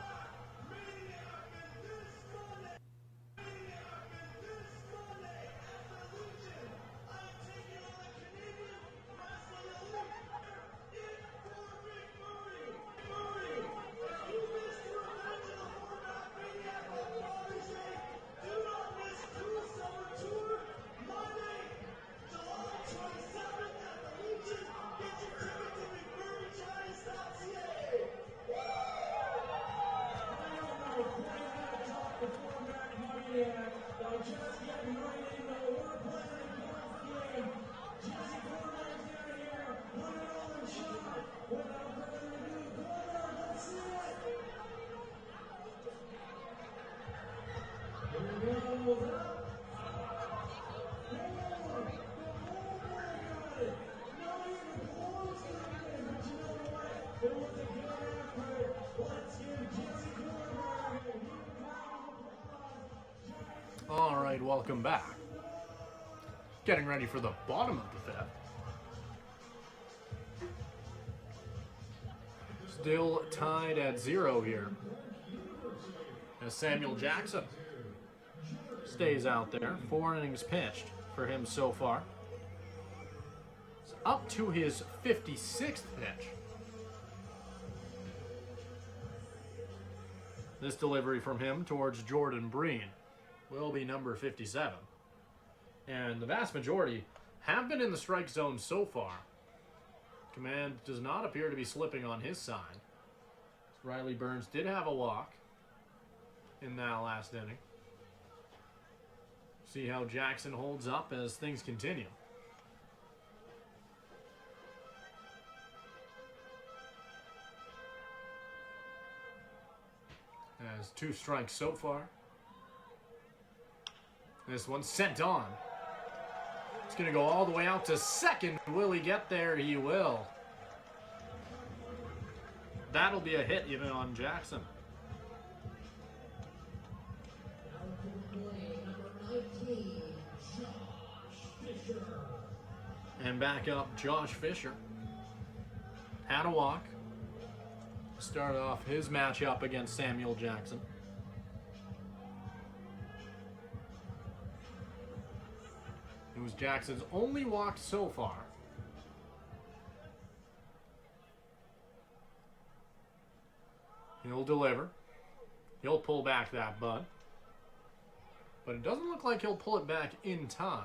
S3: All right, welcome back. Getting ready for the bottom of the fifth. Still tied at 0 here. As Samuel Jackson stays out there. 4 innings pitched for him so far. It's up to his 56th pitch. This delivery from him towards Jordan Breen will be number 57. And the vast majority have been in the strike zone so far. Command does not appear to be slipping on his side. Riley Burns did have a walk in that last inning. See how Jackson holds up as things continue. Has 2 strikes so far. This one's sent on. It's going to go all the way out to second. Will he get there? He will. That'll be a hit even on Jackson. And back up Josh Fisher. Had a walk. Start off his matchup against Samuel Jackson. It was Jackson's only walk so far. He'll deliver. He'll pull back that bunt. But it doesn't look like he'll pull it back in time.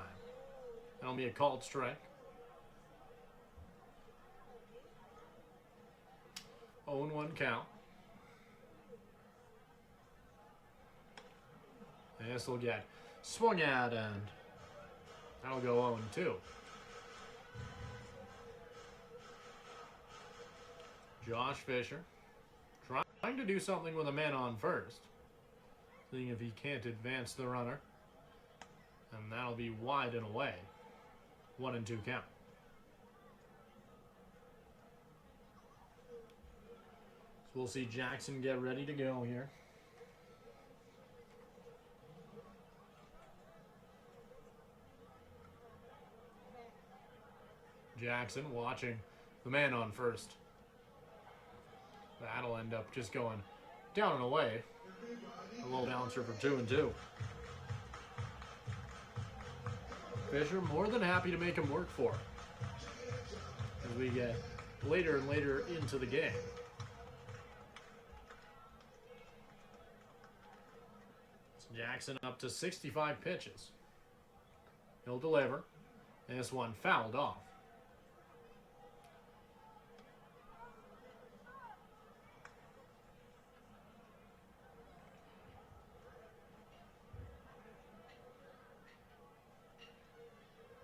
S3: That'll be a called strike. 0-1 count. This will get swung at, and that'll go 0-2. Josh Fisher trying to do something with a man on first. Seeing if he can't advance the runner. And that'll be wide and away. 1-2 count. So we'll see Jackson get ready to go here. Jackson watching the man on first. That'll end up just going down and away. A little bouncer for 2-2. Fisher more than happy to make him work for it. As we get later and later into the game. Jackson up to 65 pitches. He'll deliver. And this one fouled off.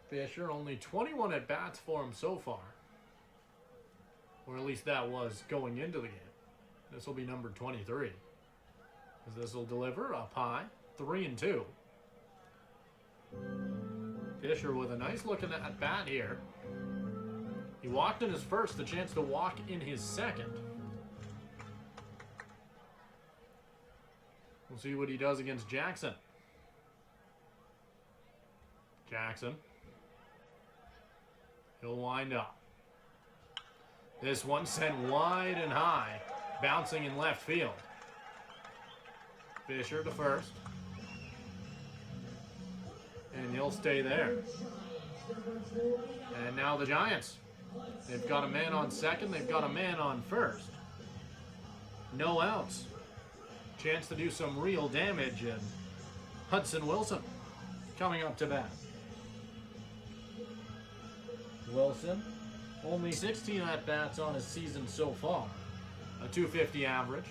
S3: Fisher, only 21 at-bats for him so far. Or at least that was going into the game. This will be number 23. As this will deliver up high. 3-2. Fisher with a nice looking at bat here. He walked in his first, a chance to walk in his second. We'll see what he does against Jackson. Jackson. He'll wind up. This one sent wide and high, bouncing in left field. Fisher to first. And he'll stay there. And now the Giants. They've got a man on second. They've got a man on first. No outs. Chance to do some real damage. And Hudson Wilson coming up to bat. Wilson, only 16 at-bats on his season so far. A .250 average.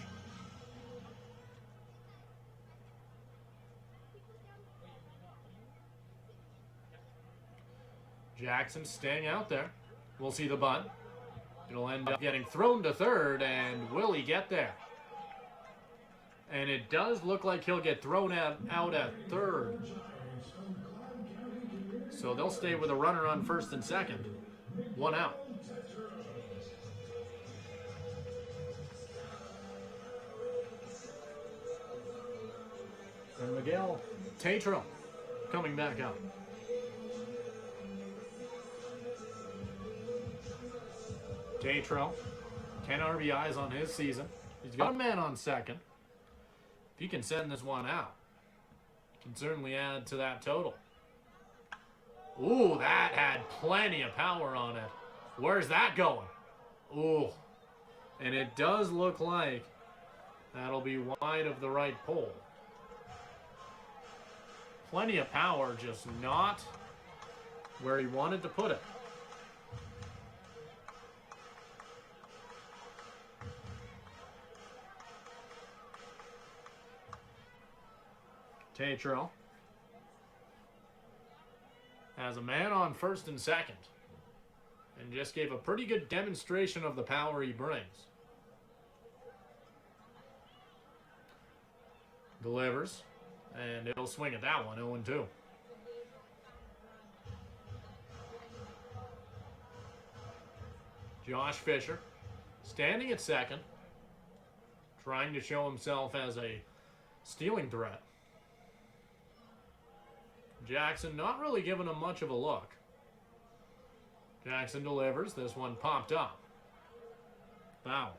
S3: Jackson staying out there. We'll see the bunt. It'll end up getting thrown to third, and will he get there? And it does look like he'll get thrown out at third. So they'll stay with a runner on first and second. 1 out. And Miguel Tatro coming back up. Tatro, 10 RBIs on his season. He's got a man on second. If he can send this one out, can certainly add to that total. Ooh, that had plenty of power on it. Where's that going? Ooh. And it does look like that'll be wide of the right pole. Plenty of power, just not where he wanted to put it. Tatro has a man on first and second and just gave a pretty good demonstration of the power he brings. Delivers, and it'll swing at that one, 0-2. Josh Fisher standing at second, trying to show himself as a stealing threat. Jackson not really giving him much of a look. Jackson delivers. This one popped up. Foul.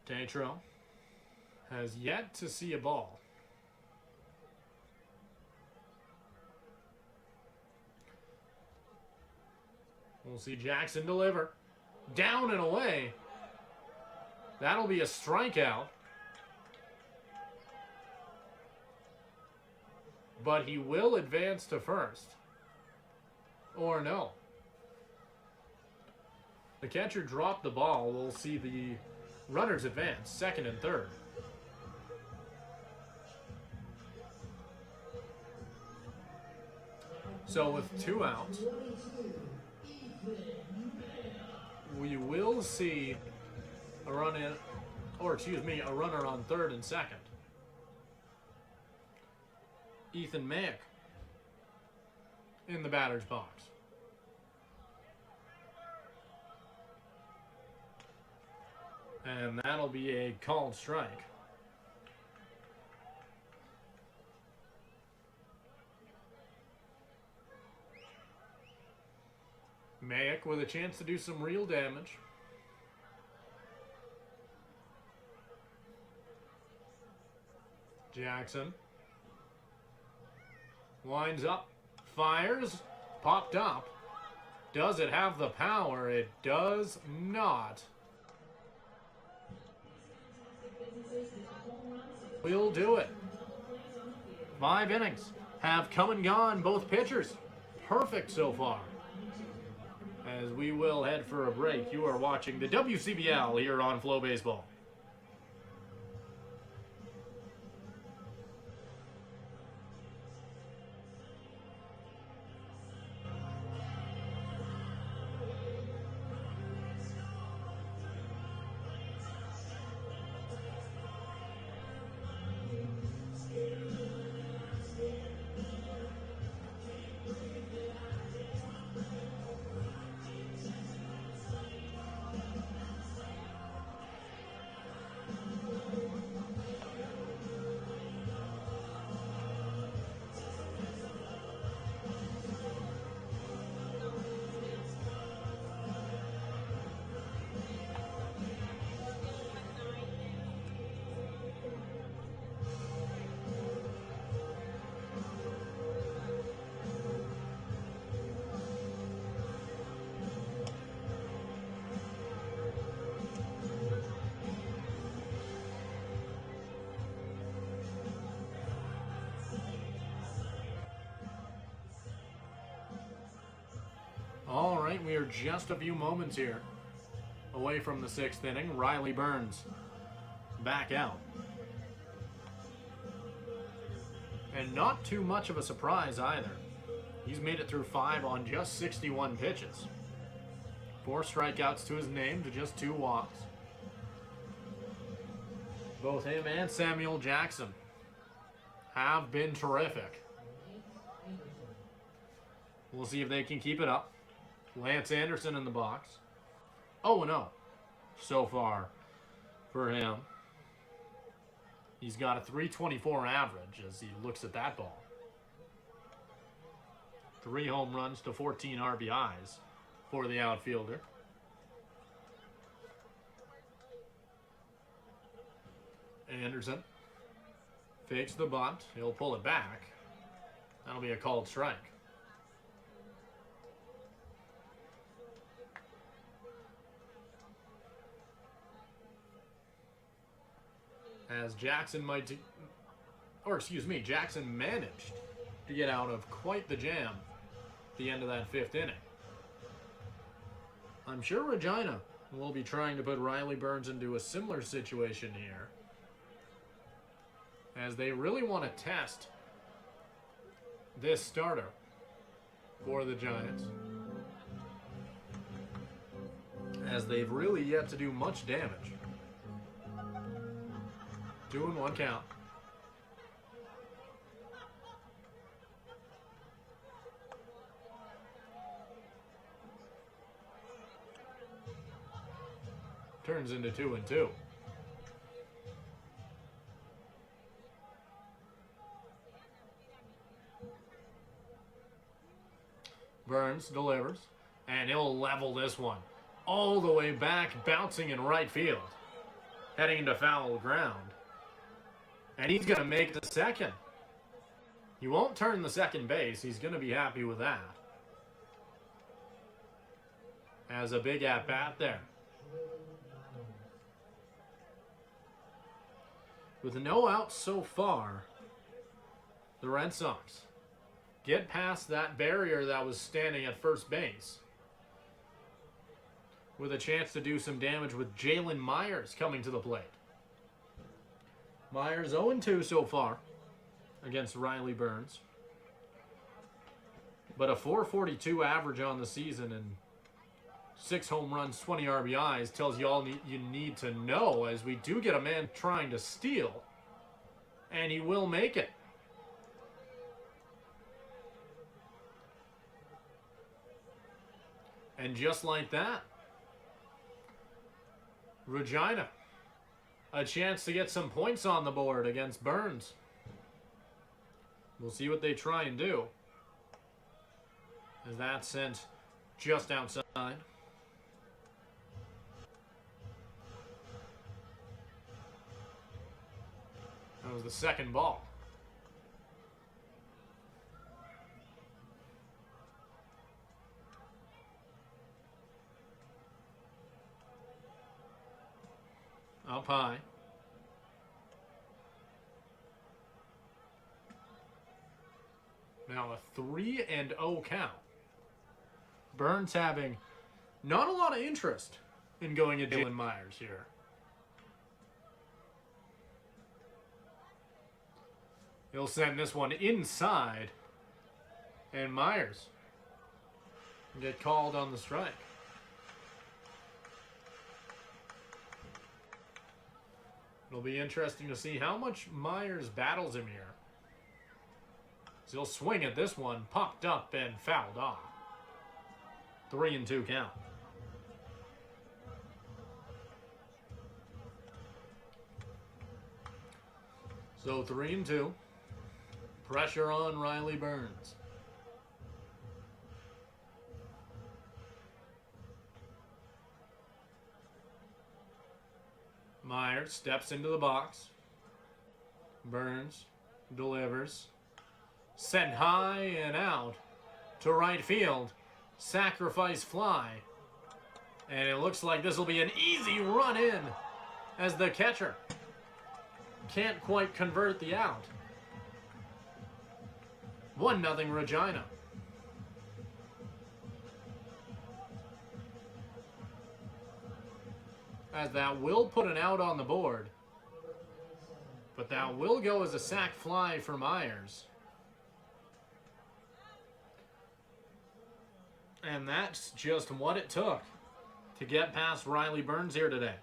S3: Tatro has yet to see a ball. We'll see Jackson deliver. Down and away. That'll be a strikeout. But he will advance to first. Or no. The catcher dropped the ball. We'll see the runners advance, second and third. So with 2 outs, we will see a runner on third and second. Ethan Mack in the batter's box. And that'll be a called strike. Mayak with a chance to do some real damage. Jackson winds up, fires, popped up. Does it have the power? It does not. We'll do it. 5 innings have come and gone, both pitchers. Perfect so far. As we will head for a break, you are watching the WCBL here on Flow Baseball. All right, we are just a few moments here away from the 6th inning. Riley Burns back out. And not too much of a surprise either. He's made it through 5 on just 61 pitches. 4 strikeouts to his name to just 2 walks. Both him and Samuel Jackson have been terrific. We'll see if they can keep it up. Lance Anderson in the box. 0-0 so far for him. He's got a .324 average as he looks at that ball. 3 home runs to 14 RBIs for the outfielder. Anderson fakes the bunt. He'll pull it back. That'll be a called strike. As Jackson Jackson managed to get out of quite the jam at the end of that 5th inning. I'm sure Regina will be trying to put Riley Burns into a similar situation here, as they really want to test this starter for the Giants, as they've really yet to do much damage. 2-1 count. Turns into 2-2. Burns delivers, and he'll level this one all the way back, bouncing in right field, heading into foul ground. And he's going to make the second. He won't turn the second base. He's going to be happy with that. As a big at-bat there. With no outs so far, the Red Sox get past that barrier that was standing at first base, with a chance to do some damage with Jalen Myers coming to the plate. Myers 0-2 so far against Riley Burns. But a .442 average on the season and 6 home runs, 20 RBIs tells you all you need to know, as we do get a man trying to steal, and he will make it. And just like that, Regina, a chance to get some points on the board against Burns. We'll see what they try and do, as that's sent just outside. That was the second ball. Up high. Now a 3-0 count. Burns having not a lot of interest in going at Jalen Myers here. He'll send this one inside, and Myers will get called on the strike. It'll be interesting to see how much Myers battles him here. So he'll swing at this one, popped up and fouled off. 3-2 count. So 3-2. Pressure on Riley Burns. Myers steps into the box. Burns delivers. Sent high and out to right field. Sacrifice fly. And it looks like this will be an easy run in as the catcher can't quite convert the out. 1-0 Regina. As that will put an out on the board. But that will go as a sac fly for Myers. And that's just what it took to get past Riley Burns here today.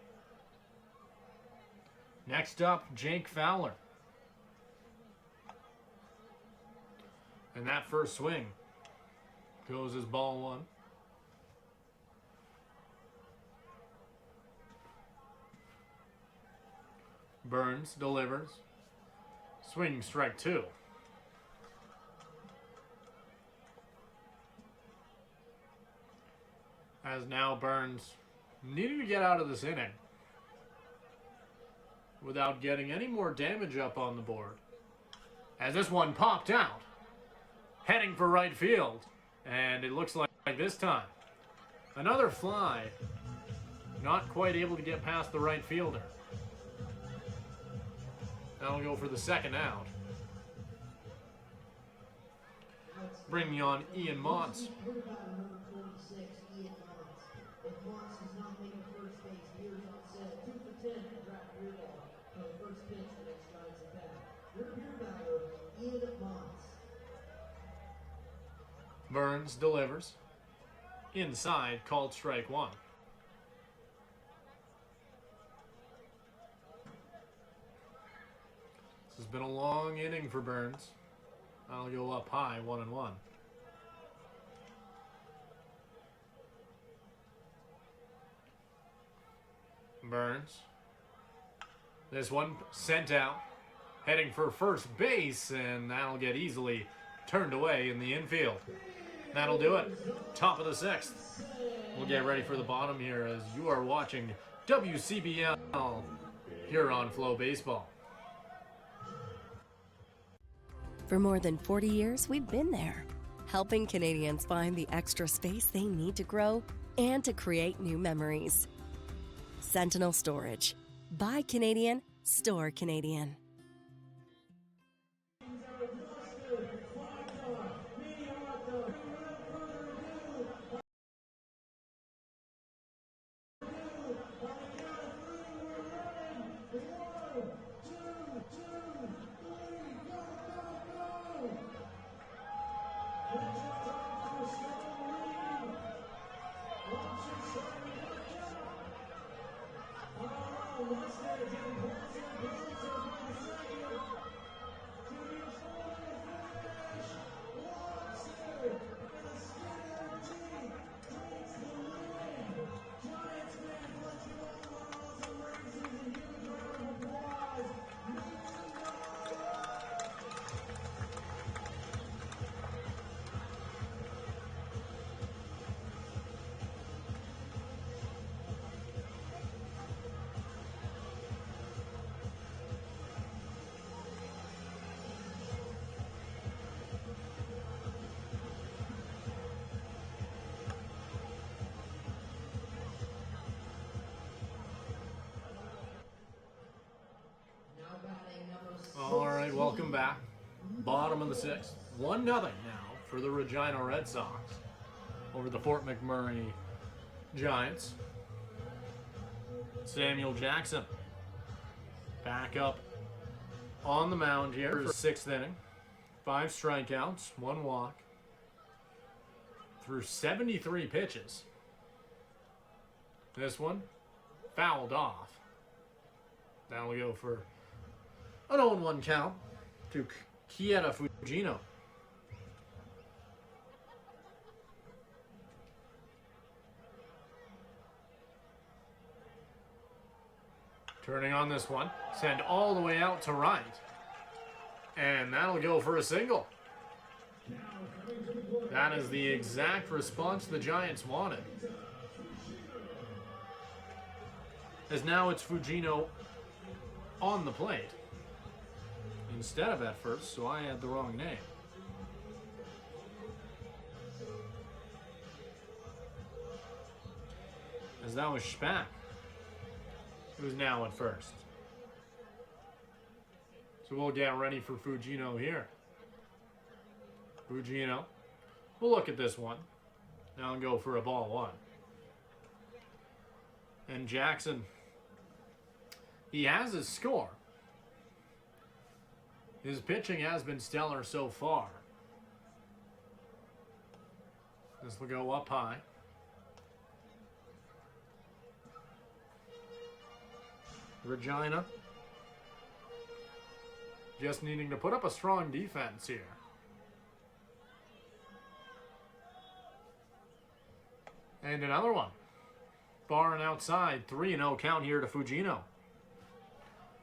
S3: Next up, Jake Fowler. And that first swing goes as ball one. Burns delivers. Swing strike two. As now Burns needing to get out of this inning without getting any more damage up on the board. As this one popped out, heading for right field. And it looks like this time, another fly, not quite able to get past the right fielder. That'll go for the second out. Bringing on Ian Montz. Burns delivers. Inside, called strike one. This has been a long inning for Burns. I'll go up high, 1-1. Burns. This one sent out, heading for first base, and that'll get easily turned away in the infield. That'll do it. Top of the sixth. We'll get ready for the bottom here as you are watching WCBL here on Flow Baseball.
S5: For more than 40 years, we've been there, helping Canadians find the extra space they need to grow and to create new memories. Sentinel Storage. Buy Canadian, store Canadian.
S3: welcome back. Bottom of the sixth. 1-0 now for the Regina Red Sox over the Fort McMurray Giants. Samuel Jackson back up on the mound here for the sixth inning. 5 strikeouts, 1 walk, through 73 pitches. This one fouled off. That'll go for an 0-1 count to Kieta Fujino. Turning on this one, send all the way out to right. And that'll go for a single. That is the exact response the Giants wanted. As now it's Fujino on the plate instead of at first, so I had the wrong name. As that was Spack, who's now at first. So we'll get ready for Fujino here. Fujino, we'll look at this one. Now and go for a ball 1. And Jackson, he has his score. His pitching has been stellar so far. This will go up high. Regina just needing to put up a strong defense here. And another one. Far and outside, 3-0 count here to Fujino.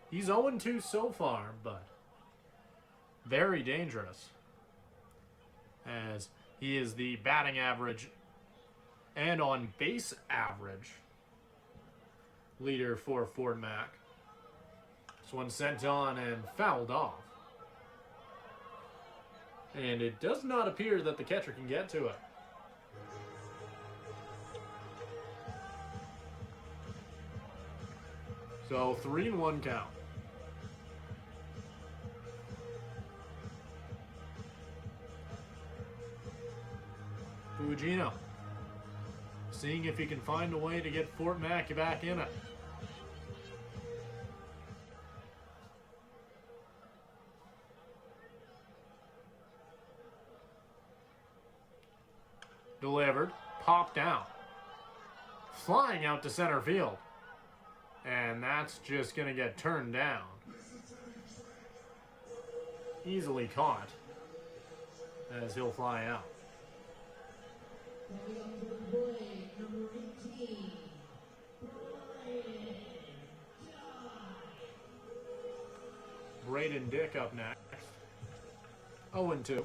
S3: He's 0-2 so far, but very dangerous, as he is the batting average and on base average leader for Fort Mac. This one sent on and fouled off. And it does not appear that the catcher can get to it. So 3-1 count. Fujino seeing if he can find a way to get Fort Mac back in it. Delivered, popped out, flying out to center field. And that's just going to get turned down. Easily caught as he'll fly out. Braden Dick up next. 0-2.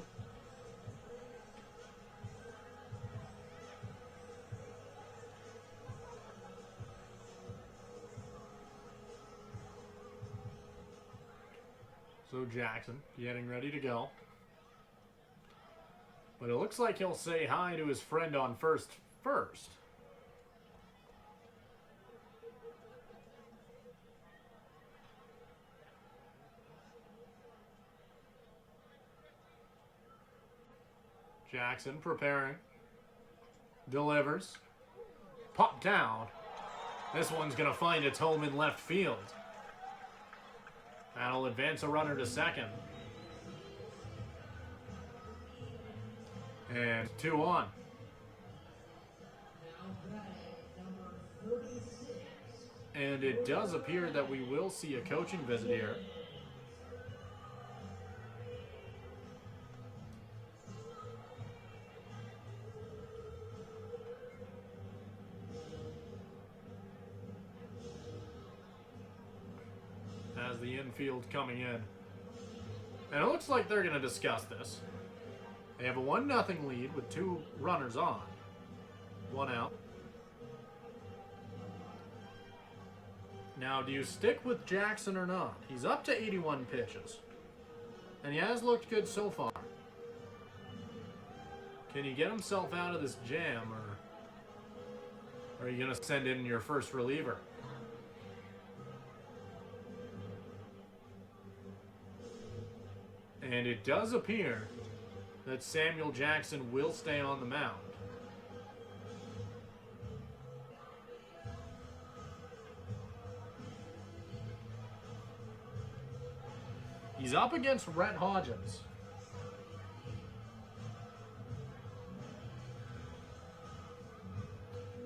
S3: So Jackson getting ready to go. But it looks like he'll say hi to his friend on first. Jackson preparing. Delivers. Pop down. This one's going to find its home in left field. That'll advance a runner to second. And 2 on. And it does appear that we will see a coaching visit here. As the infield coming in. And it looks like they're going to discuss this. They have a 1-0 lead with 2 runners on. 1 out. Now, do you stick with Jackson or not? He's up to 81 pitches. And he has looked good so far. Can he get himself out of this jam, or are you going to send in your first reliever? And it does appear that Samuel Jackson will stay on the mound. He's up against Rhett Hodgins.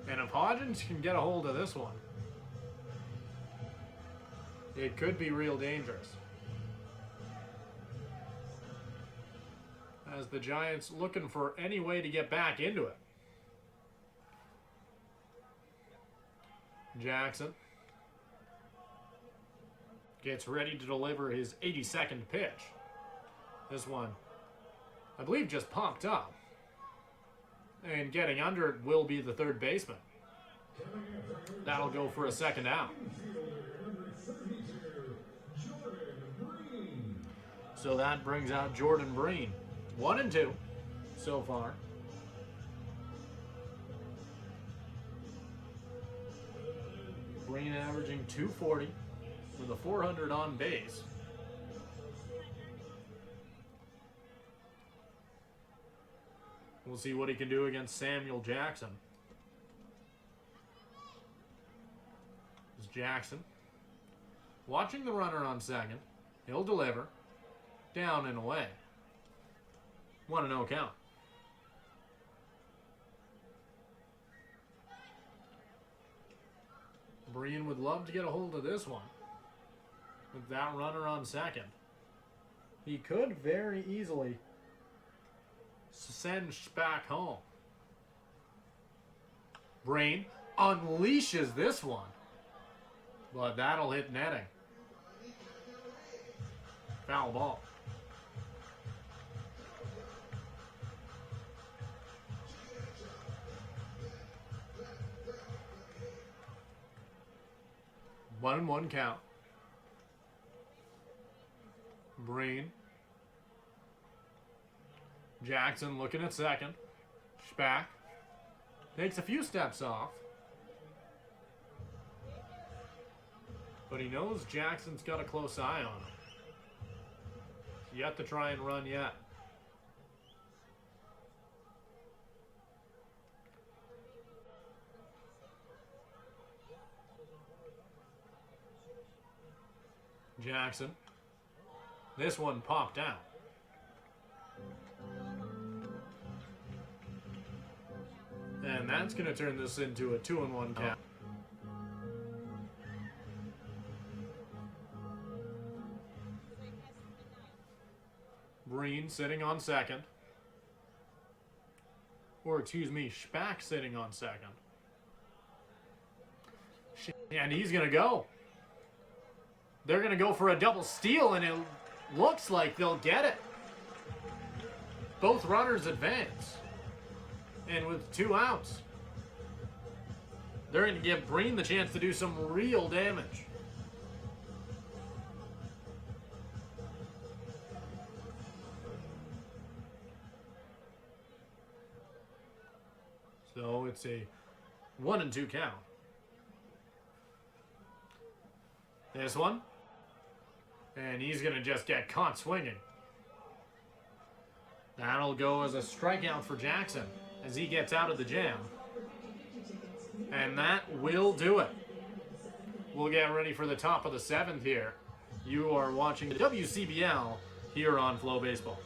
S3: And if Hodgins can get a hold of this one, it could be real dangerous. As the Giants looking for any way to get back into it. Jackson gets ready to deliver his 82nd pitch. This one, I believe, just popped up. And getting under it will be the third baseman. That'll go for a second out. So that brings out Jordan Breen. 1-2 so far. Breen averaging 240 with a 400 on base. We'll see what he can do against Samuel Jackson. This is Jackson watching the runner on second. He'll deliver. Down and away. 1-0 count. Breen would love to get a hold of this one. With that runner on second. He could very easily send back home. Breen unleashes this one. But that'll hit netting. Foul ball. One and one count. Breen. Jackson looking at second. Spack takes a few steps off. But he knows Jackson's got a close eye on him. Yet to try and run yet. Jackson. This one popped out. And that's going to turn this into a 2-1 count. Breen sitting on second. Or, excuse me, Spack sitting on second. And he's going to go. They're going to go for a double steal, and it looks like they'll get it. Both runners advance. And with 2 outs, they're going to give Breen the chance to do some real damage. So it's a 1-2 count. This one. And he's going to just get caught swinging. That'll go as a strikeout for Jackson as he gets out of the jam. And that will do it. We'll get ready for the top of the 7th here. You are watching the WCBL here on Flow Baseball.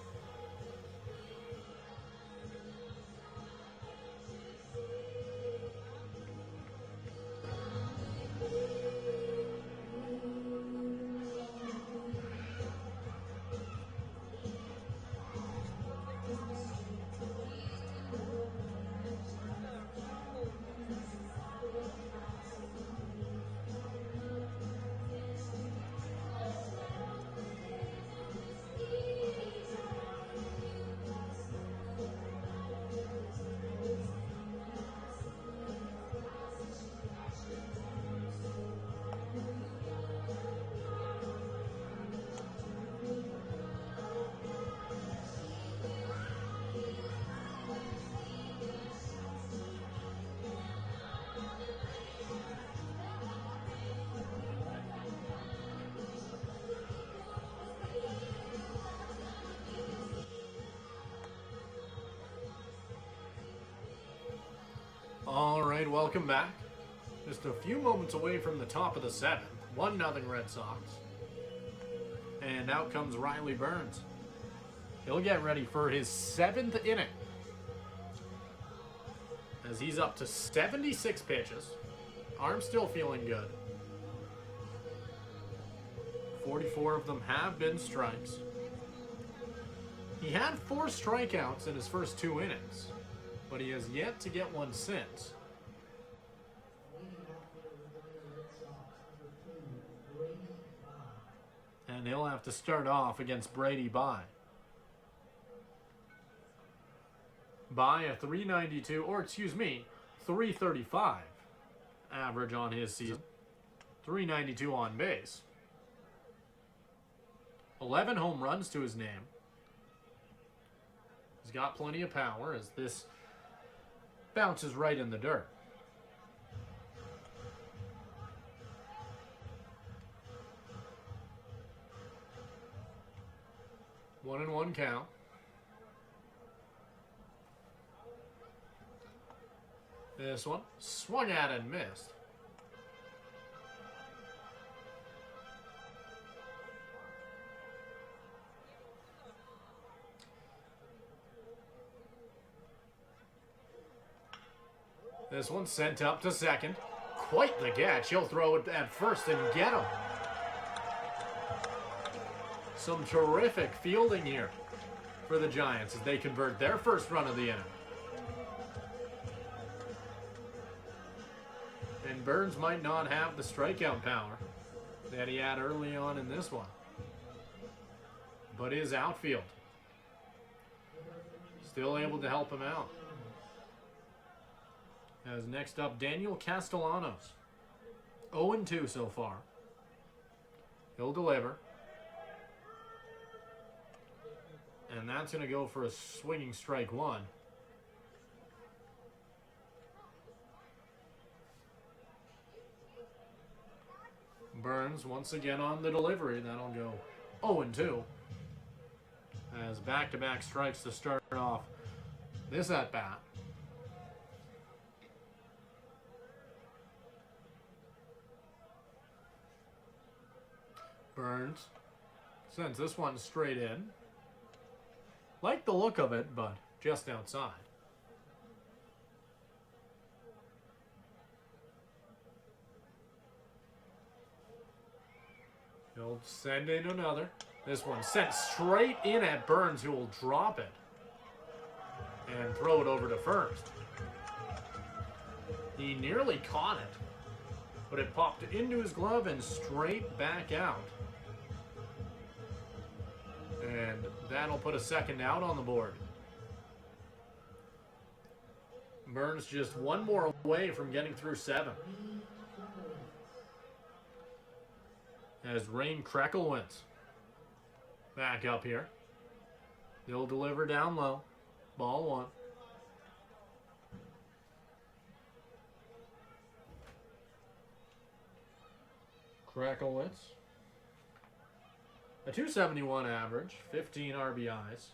S3: right, welcome back. Just a few moments away from the top of the 7th. 1-0 Red Sox. And out comes Riley Burns. He'll get ready for his 7th inning. As he's up to 76 pitches. Arm still feeling good. 44 of them have been strikes. He had 4 strikeouts in his first 2 innings, but he has yet to get one since. And he'll have to start off against Brady Bye. Bye a 392, or excuse me, 335 average on his season. 392 on base. 11 home runs to his name. He's got plenty of power as this bounces right in the dirt. One and one count. This one swung at and missed. This one sent up to second. Quite the catch. He'll throw it at first and get him. Some terrific fielding here for the Giants as they convert their first run of the inning. And Burns might not have the strikeout power that he had early on in this one. But his outfield still able to help him out. As next up, Daniel Castellanos. 0-2 so far. He'll deliver. And that's going to go for a swinging strike one. Burns once again on the delivery. That'll go 0-2. As back-to-back strikes to start off this at-bat. Burns sends this one straight in. Like the look of it, but just outside. He'll send in another. This one sent straight in at Burns, who will drop it and throw it over to first. He nearly caught it, but it popped into his glove and straight back out. And that'll put a second out on the board. Burns just one more away from getting through 7. As Rain Krekowitz back up here. They'll deliver down low. Ball 1. Krekowitz. A 271 average, 15 RBIs.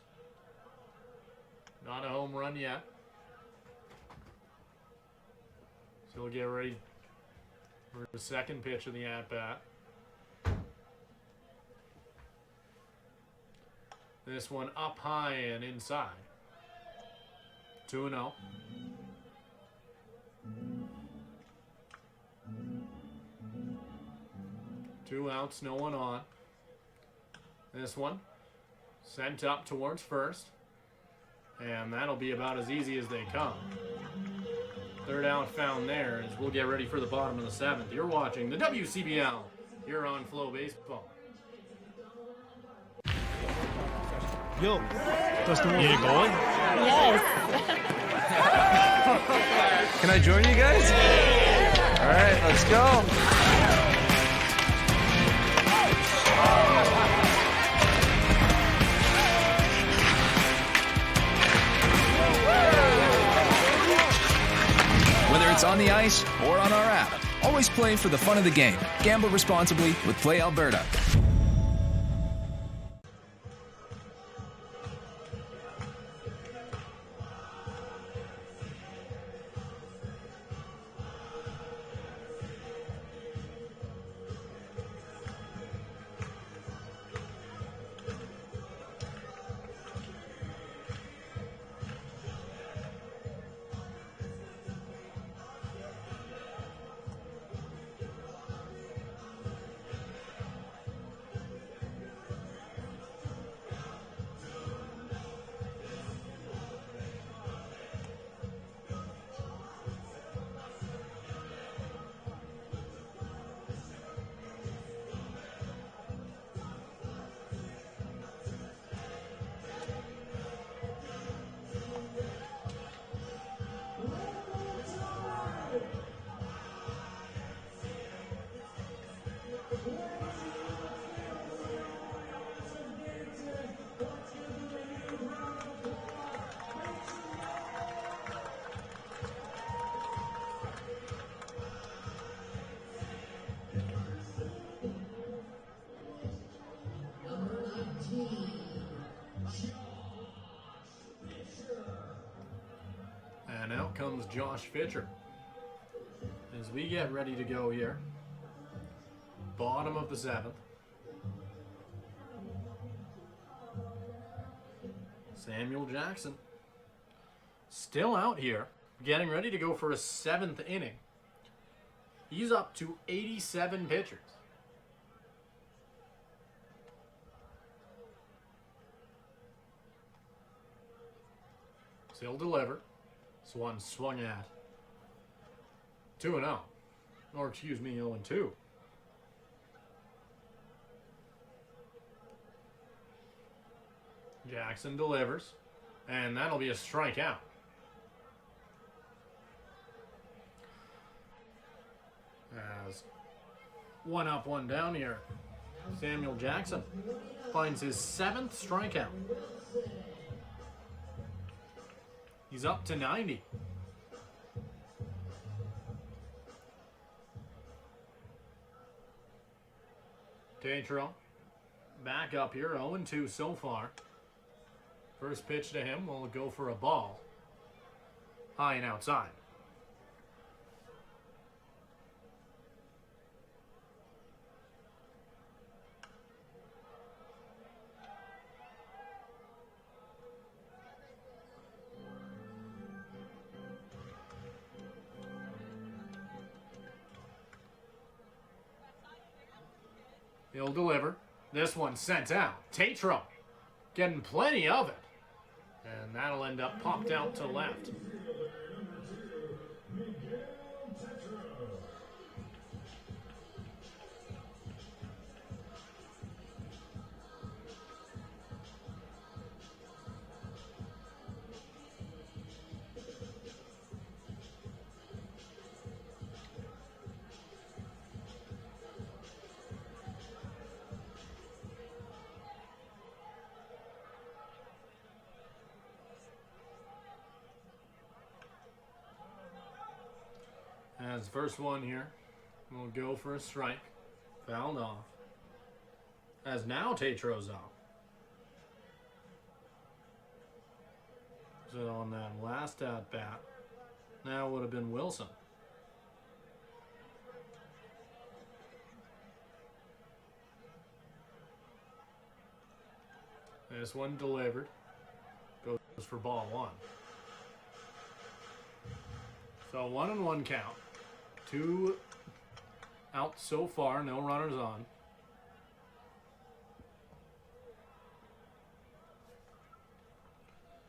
S3: Not a home run yet. So we'll get ready for the second pitch of the at-bat. This one up high and inside. 2-0. Two outs, no one on. This one sent up towards first. And that'll be about as easy as they come. Third out found there as we'll get ready for the bottom of the 7th. You're watching the WCBL. You're on Flow Baseball.
S6: Yo, that's the one.
S3: You going?
S7: Yes.
S6: Can I join you guys? All right, let's go.
S8: Whether it's on the ice or on our app, always play for the fun of the game. Gamble responsibly with Play Alberta.
S3: Josh Fitcher. As we get ready to go here, bottom of the 7th. Samuel Jackson still out here, getting ready to go for a 7th inning. He's up to 87 pitchers. Still deliver. This one swung at 2-0. Or excuse me, 0-2. Jackson delivers, and that'll be a strikeout. As one up, one down here, Samuel Jackson finds his 7th strikeout. He's up to 90. Tatro back up here, 0-2 so far. First pitch to him will go for a ball. High and outside. He'll deliver. This one sent out. Tatro getting plenty of it. And that'll end up popped out to left. As first one here, we'll go for a strike. Fouled off. As now Tatro's off. So on that last at bat, now would have been Wilson. This one delivered. Goes for ball 1. So 1-1 count. 2 out so far, no runners on.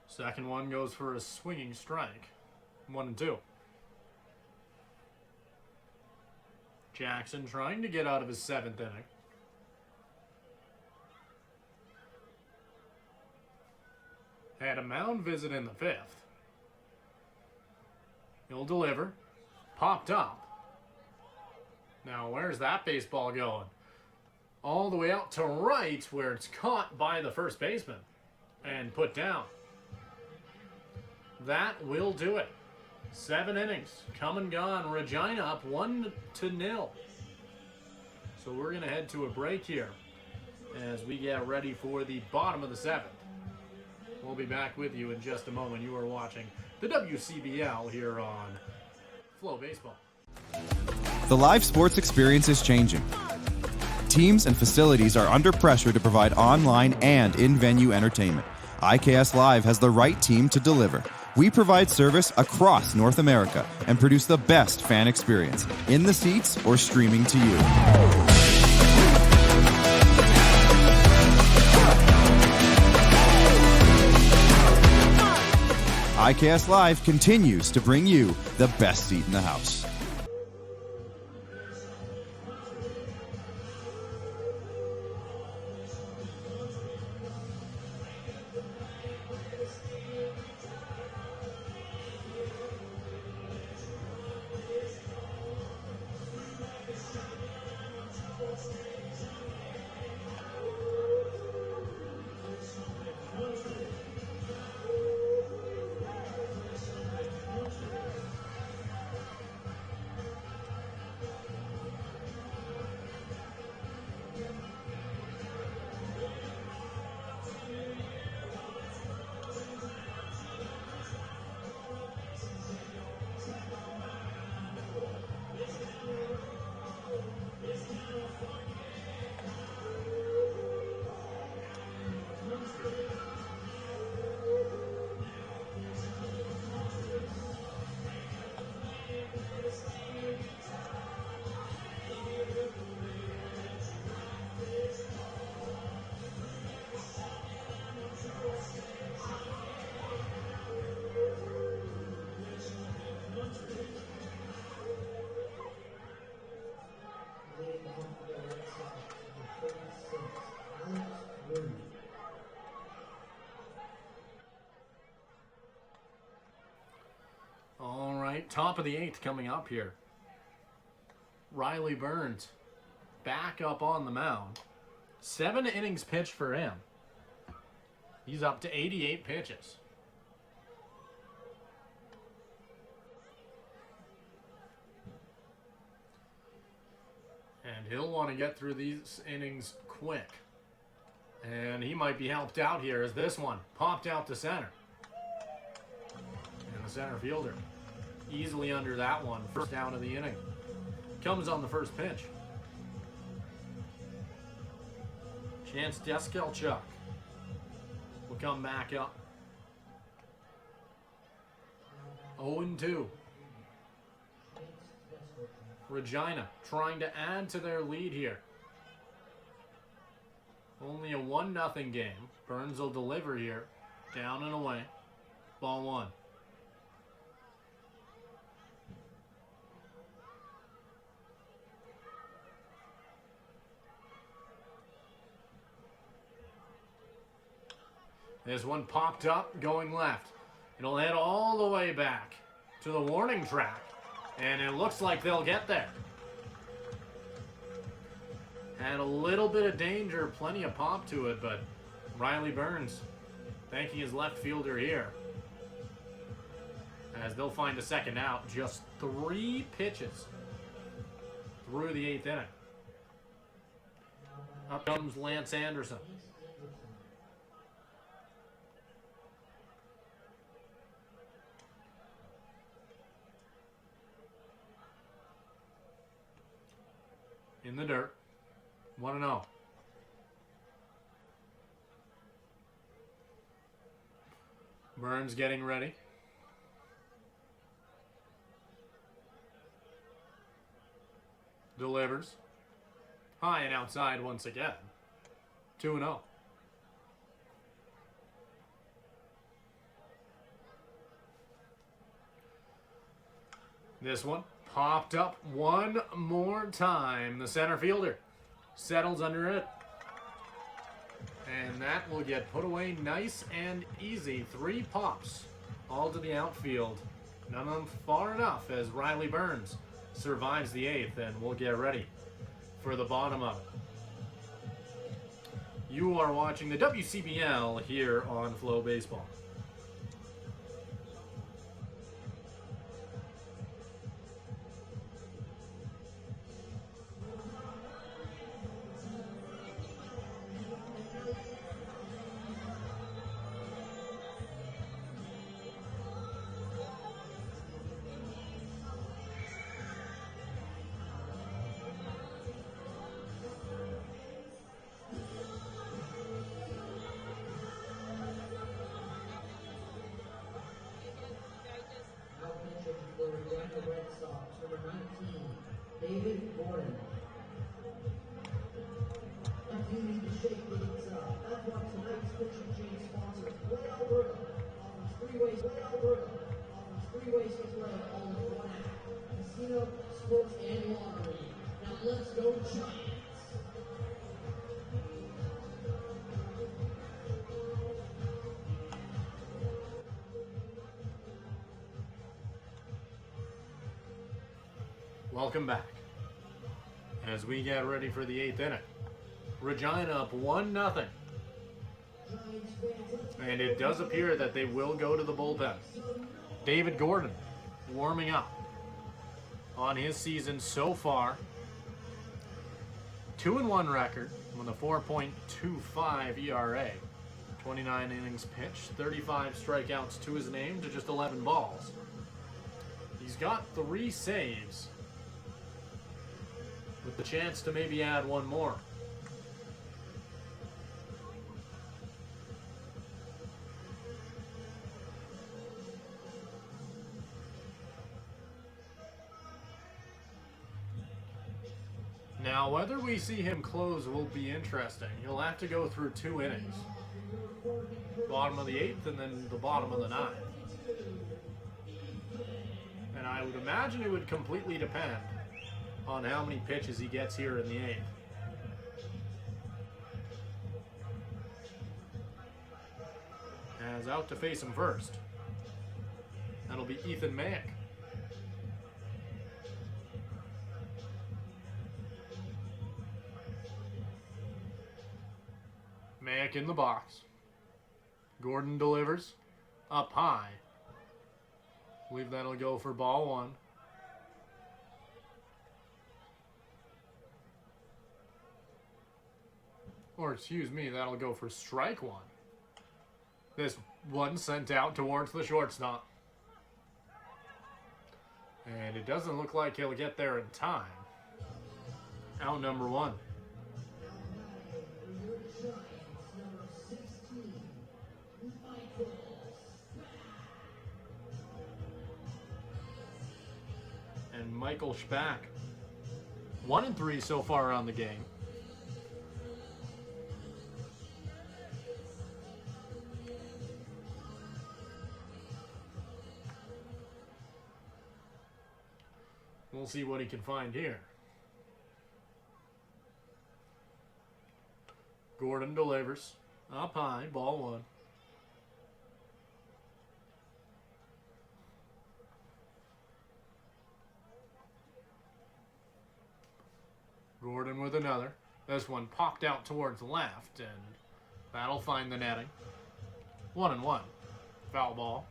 S3: Second one goes for a swinging strike. 1-2. Jackson trying to get out of his 7th inning. Had a mound visit in the 5th. He'll deliver. Popped up. Now, where's that baseball going? All the way out to right, where it's caught by the first baseman and put down. That will do it. 7 innings, come and gone. Regina up 1-0. So we're going to head to a break here as we get ready for the bottom of the 7th. We'll be back with you in just a moment. You are watching the WCBL here on Flow Baseball.
S7: The live sports experience is changing. Teams and facilities are under pressure to provide online and in-venue entertainment. IKS Live has the right team to deliver. We provide service across North America and produce the best fan experience, in the seats or streaming to you. IKS Live continues to bring you the best seat in the house.
S3: right, top of the 8th coming up here. Riley Burns back up on the mound. 7 innings pitched for him. He's up to 88 pitches. And he'll want to get through these innings quick. And he might be helped out here as this one popped out to center. And the center fielder easily under that one. First down of the inning. Comes on the first pitch. Chance Deskelchuk will come back up. 0-2. Regina trying to add to their lead here. Only a 1-0 game. Burns will deliver here. Down and away. Ball 1. This one popped up, going left. It'll head all the way back to the warning track. And it looks like they'll get there. Had a little bit of danger, plenty of pop to it, but Riley Burns thanking his left fielder here. As they'll find a second out, just 3 pitches through the 8th inning. Up comes Lance Anderson. In the dirt. 1-0. Burns getting ready. Delivers. High and outside once again. 2-0. This one popped up one more time. The center fielder settles under it. And that will get put away nice and easy. 3 pops all to the outfield. None of them far enough as Riley Burns survives the 8th, and we'll get ready for the bottom of it. You are watching the WCBL here on Flow Baseball.
S2: David Gordon. You need to shake things up. That's why tonight's pitching change sponsor, Play Alberta, offers 3 ways. Play Alberta offers 3 ways to play all in one app: casino, sports, and lottery. Now let's go Giants.
S3: Welcome back. As we get ready for the 8th inning. Regina up 1-0. And it does appear that they will go to the bullpen. David Gordon warming up on his season so far. 2-1 record with a 4.25 ERA. 29 innings pitched, 35 strikeouts to his name to just 11 balls. He's got 3 saves, with the chance to maybe add 1 more. Now, whether we see him close will be interesting. He'll have to go through 2 innings. Bottom of the 8th and then the bottom of the 9th. And I would imagine it would completely depend on how many pitches he gets here in the 8th. As out to face him first, that'll be Ethan Mack. Mack in the box. Gordon delivers. Up high. I believe that'll go for ball one. Or excuse me, that'll go for strike one. This one sent out towards the shortstop. And it doesn't look like he'll get there in time. Out number one. And Michael Spack. 1-3 so far on the game. We'll see what he can find here. Gordon delivers. Up high, ball one. Gordon with another. This one popped out towards the left, and that'll find the netting. 1-1. Foul ball.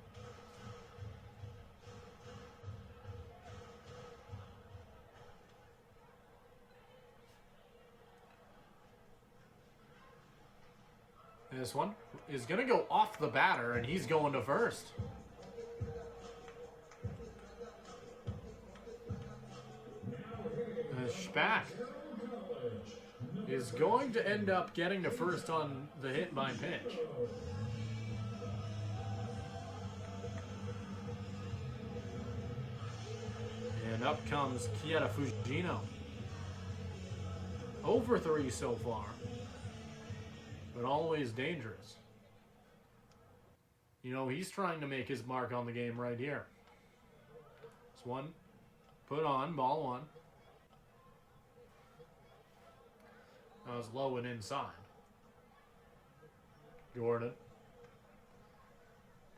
S3: This one is going to go off the batter, and he's going to first. Spack is going to end up getting to first on the hit by pitch. And up comes Kieta Fujino. Over 3 so far. But always dangerous. You know, he's trying to make his mark on the game right here. This one put on, ball one. That was low and inside. Gordon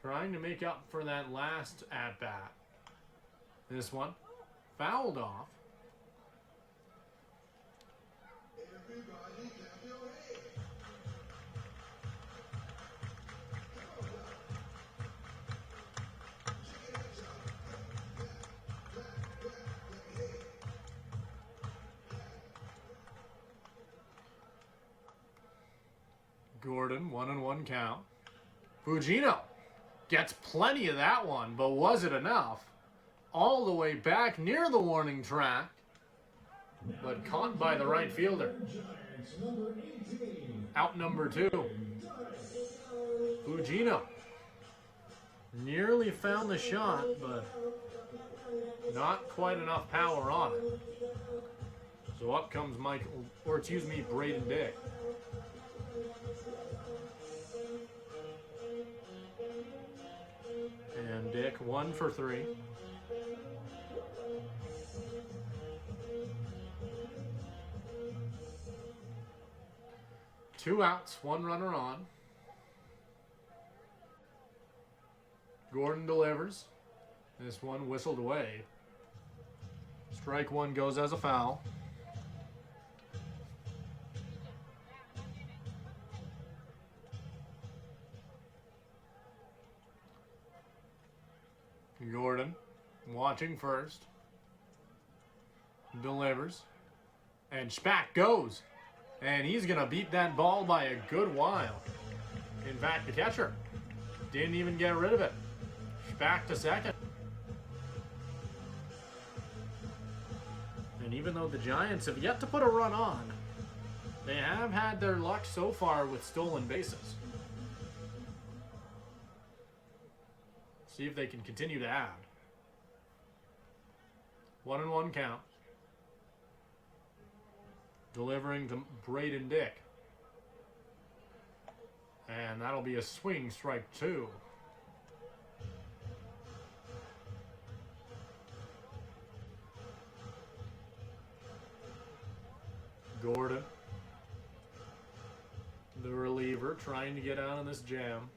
S3: trying to make up for that last at-bat. This one fouled off. Gordon, 1-1 count. Fujino gets plenty of that one, but was it enough? All the way back near the warning track, but caught by the right fielder. Out number 2. Fujino nearly found the shot, but not quite enough power on it. So up comes Braden Dick. And Dick, 1 for 3. Two outs, 1 runner on. Gordon delivers. This one whistled away. Strike 1 goes as a foul. Gordon watching first. Delivers. And Spack goes. And he's going to beat that ball by a good while. In fact, the catcher didn't even get rid of it. Spack to second. And even though the Giants have yet to put a run on, they have had their luck so far with stolen bases. See if they can continue to add. 1-1 count. Delivering to Braden Dick. And that'll be a swing, strike 2. Gordon, the reliever, trying to get out of this jam.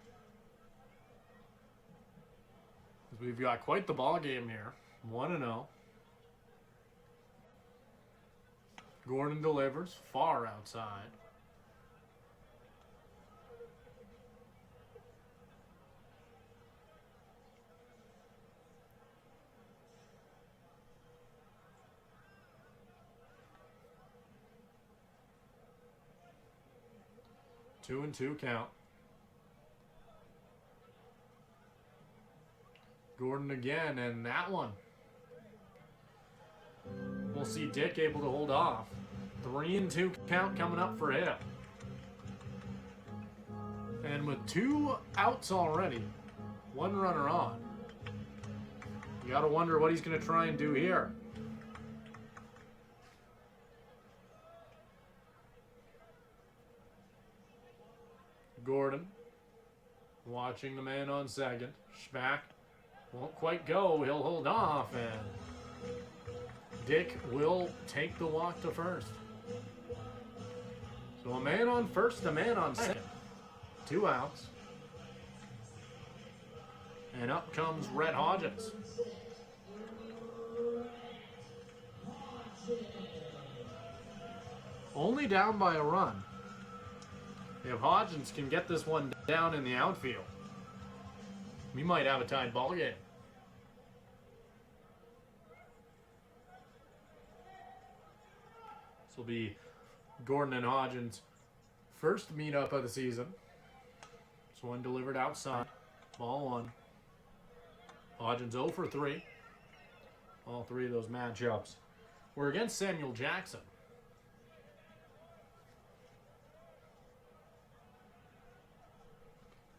S3: We've got quite the ball game here. 1-0. Gordon delivers far outside. 2-2 count. Gordon again, and that one. We'll see Dick able to hold off. 3-2 count coming up for him. And with 2 outs already, 1 runner on, you got to wonder what he's going to try and do here. Gordon watching the man on second. Schmack won't quite go. He'll hold off, and Dick will take the walk to first. So a man on first, a man on second. 2 outs. And up comes Red Hodgins. Only down by a run. If Hodgins can get this one down in the outfield, we might have a tied ball game. This will be Gordon and Hodgins' first meetup of the season. This one delivered outside. Ball 1. Hodgins 0 for 3. All 3 of those matchups were against Samuel Jackson.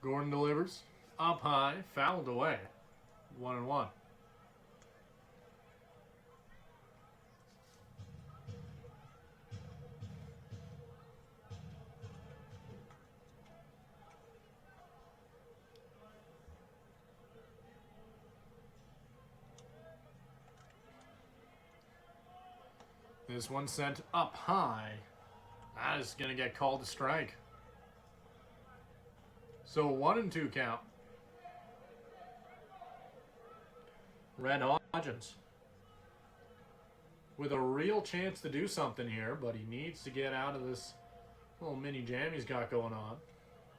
S3: Gordon delivers. Up high. Fouled away. 1-1. This one sent up high. That is going to get called a strike. So 1-2 count. Red Hodgins with a real chance to do something here, but he needs to get out of this little mini jam he's got going on.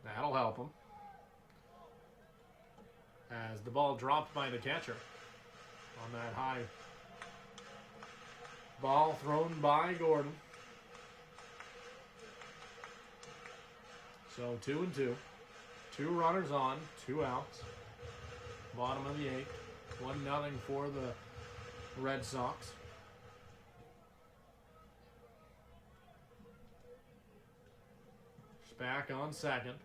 S3: That'll help him. As the ball dropped by the catcher on that high ball thrown by Gordon. So 2-2. 2 runners on, 2 outs. Bottom of the 8th. 1-0 for the Red Sox. Back on second.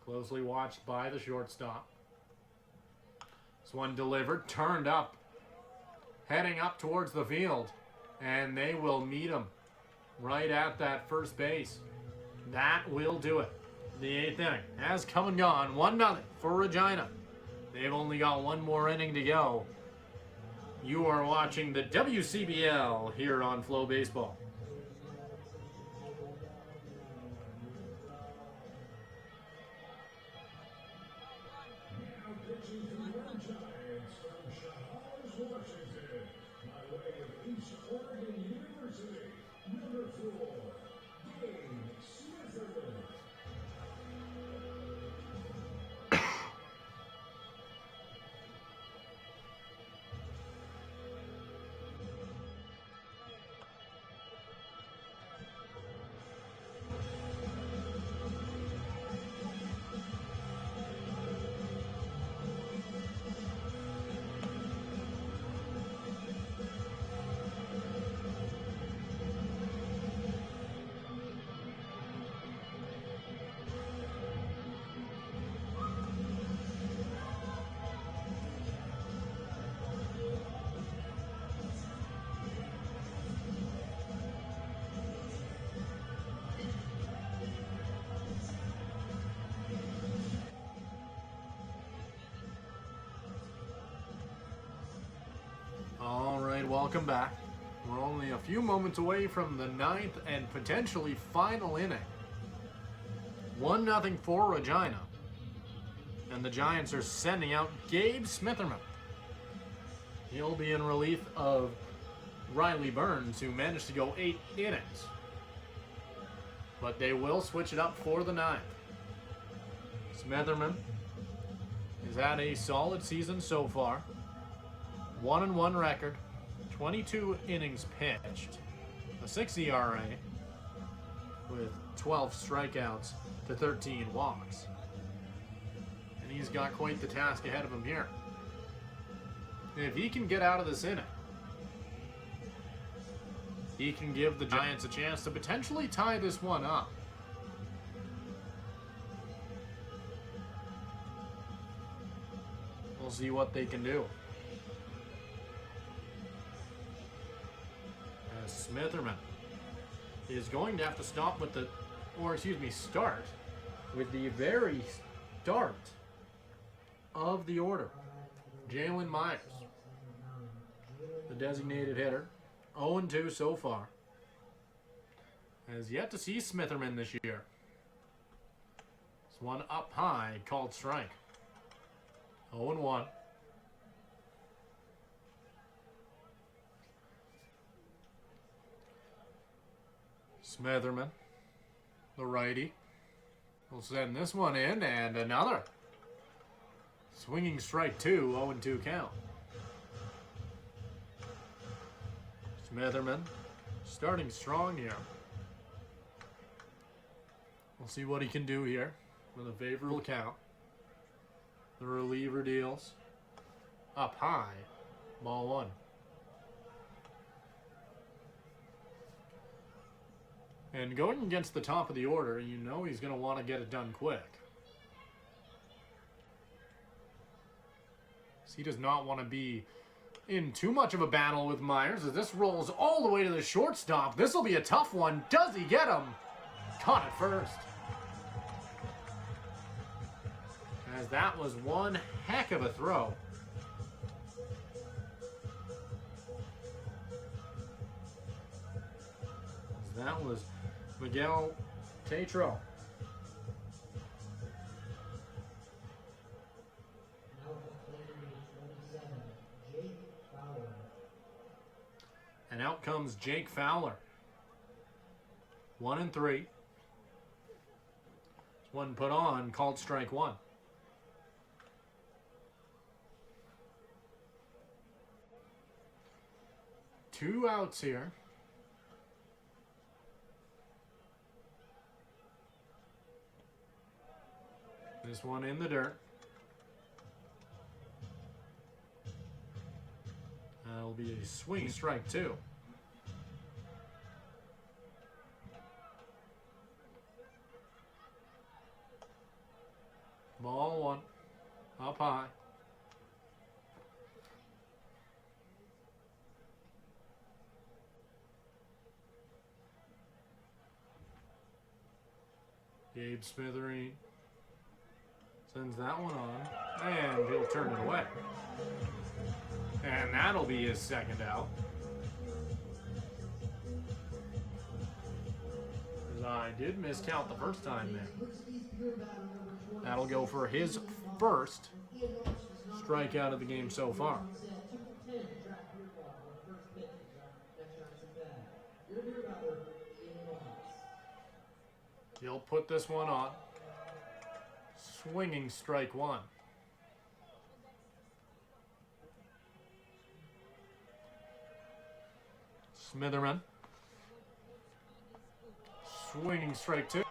S3: Closely watched by the shortstop. This one delivered, turned up. Heading up towards the field. And they will meet him right at that first base. That will do it. The 8th inning has come and gone. 1-0 for Regina. They've only got 1 more inning to go. You are watching the WCBL here on Flow Baseball. Welcome back. We're only a few moments away from the 9th and potentially final inning. 1-0 for Regina. And the Giants are sending out Gabe Smitherman. He'll be in relief of Riley Burns, who managed to go 8 innings. But they will switch it up for the 9th. Smitherman has had a solid season so far. 1-1 record. 22 innings pitched, a 6 ERA, with 12 strikeouts to 13 walks. And he's got quite the task ahead of him here. If he can get out of this inning, he can give the Giants a chance to potentially tie this one up. We'll see what they can do. As Smitherman is going to have to start with the very start of the order. Jalen Myers, the designated hitter, 0-2 so far. Has yet to see Smitherman this year. This one up high, called strike. 0-1. Smitherman, the righty, will send this one in, and another. Swinging strike 2, 0-2 count. Smitherman starting strong here. We'll see what he can do here with a favorable count. The reliever deals up high, ball 1. And going against the top of the order, you know he's going to want to get it done quick. He does not want to be in too much of a battle with Myers as this rolls all the way to the shortstop. This will be a tough one. Does he get him? Caught it first. As that was one heck of a throw. As that was Miguel Tatro. And out comes Jake Fowler. 1-3. One put on, called strike 1. Two outs here. This one in the dirt. That'll be a swing strike 2. Ball 1. Up high. Gabe Smithereen sends that one on, and he'll turn it away. And that'll be his second out. As I did miscount the first time there. That'll go for his first strikeout of the game so far. He'll put this one on. Swinging strike 1. Smitherman. Swinging strike 2.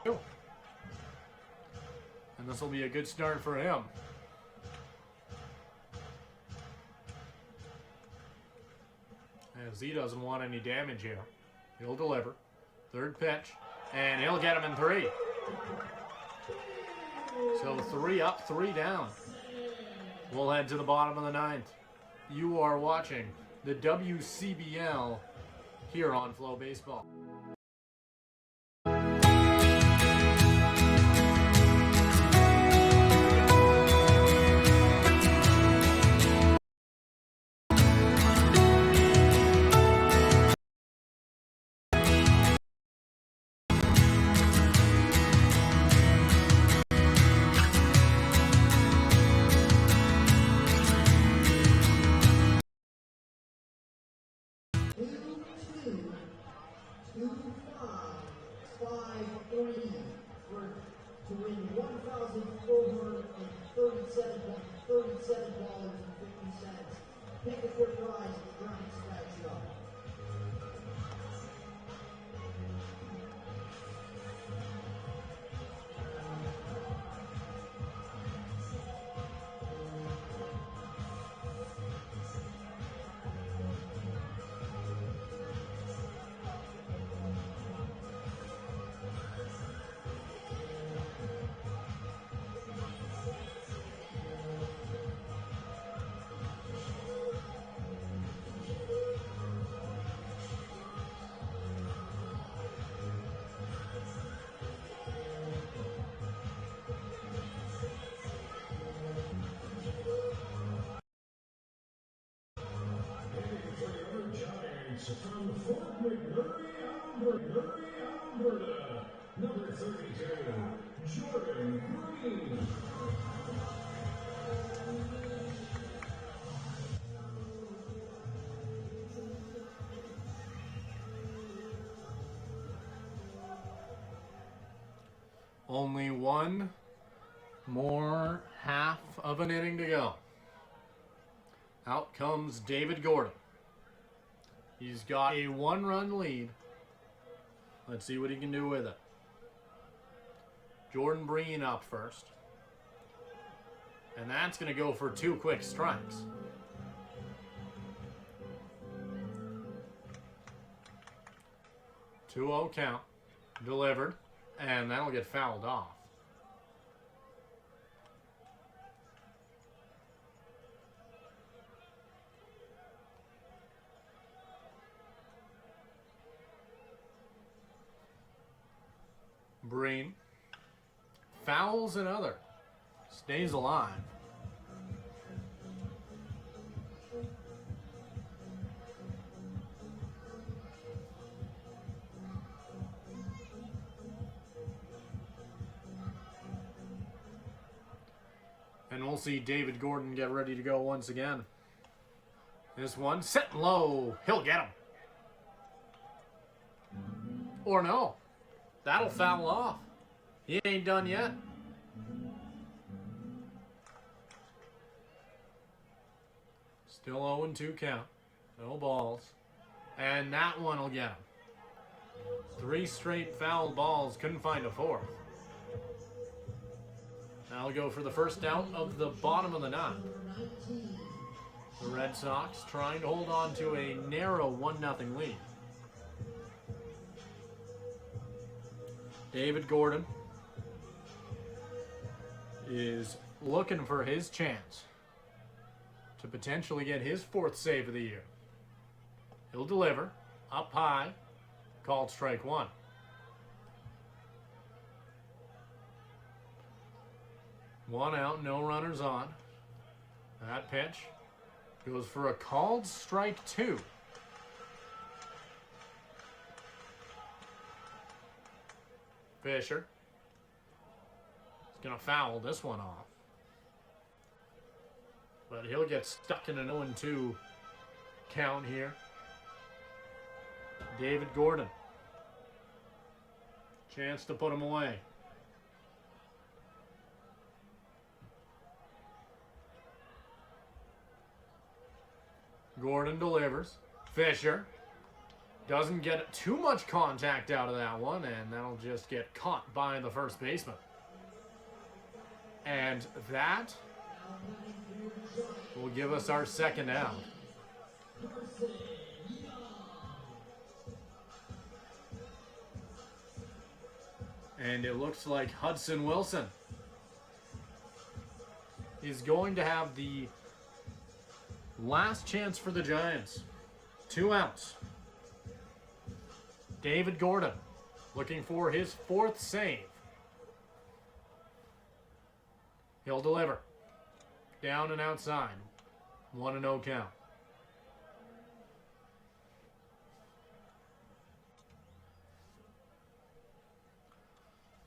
S3: And this will be a good start for him. As he doesn't want any damage here. He'll deliver. Third pitch. And he'll get him in 3. So 3 up, 3 down. We'll head to the bottom of the 9th. You are watching the WCBL here on Flow Baseball.
S1: from Fort McMurray, Alberta, number 32, Jordan Green.
S3: Only one more half of an inning to go. Out comes David Gordon. He's got a 1-run lead. Let's see what he can do with it. Jordan Breen up first. And that's going to go for 2 quick strikes. Two-0 count. Delivered. And that'll get fouled off. Breen fouls another. Stays alive. And we'll see David Gordon get ready to go once again. This one set low. He'll get him. Or no. That'll foul off. He ain't done yet. Still 0-2 count. No balls. And that one will get him. 3 straight foul balls. Couldn't find a 4th. Now we'll go for the first out of the bottom of the 9th. The Red Sox trying to hold on to a narrow 1-0 lead. David Gordon is looking for his chance to potentially get his 4th save of the year. He'll deliver. Up high. Called strike 1. One out, no runners on. That pitch goes for a called strike 2. Fisher is going to foul this one off. But he'll get stuck in an 0-2 count here. David Gordon. Chance to put him away. Gordon delivers. Fisher doesn't get too much contact out of that one, and that'll just get caught by the first baseman. And that will give us our second out. And it looks like Hudson Wilson is going to have the last chance for the Giants. 2 outs. David Gordon looking for his 4th save. He'll deliver. Down and outside. 1-0 count.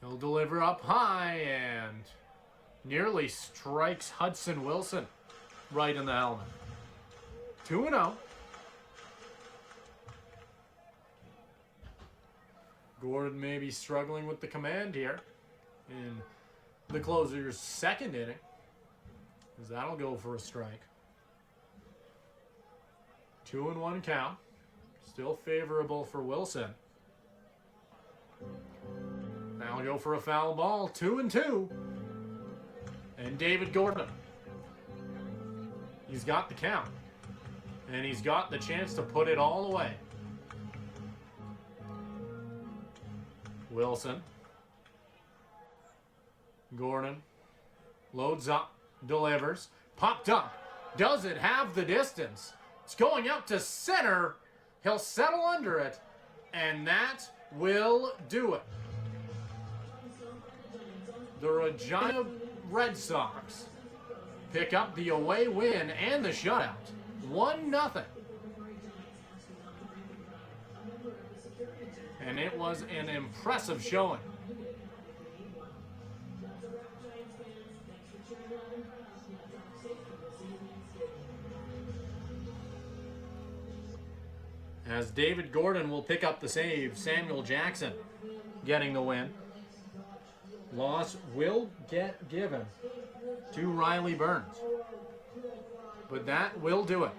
S3: He'll deliver up high and nearly strikes Hudson Wilson right in the helmet. 2-0. Gordon may be struggling with the command here in the closer's 2nd inning, as that'll go for a strike. 2-1 count. Still favorable for Wilson. Now we'll go for a foul ball. 2-2. And David Gordon. He's got the count. And he's got the chance to put it all away. Wilson. Gordon. Loads up. Delivers. Popped up. Does it have the distance? It's going up to center. He'll settle under it. And that will do it. The Regina Red Sox pick up the away win and the shutout. 1-0. And it was an impressive showing. As David Gordon will pick up the save, Samuel Jackson getting the win. Loss will get given to Riley Burns. But that will do it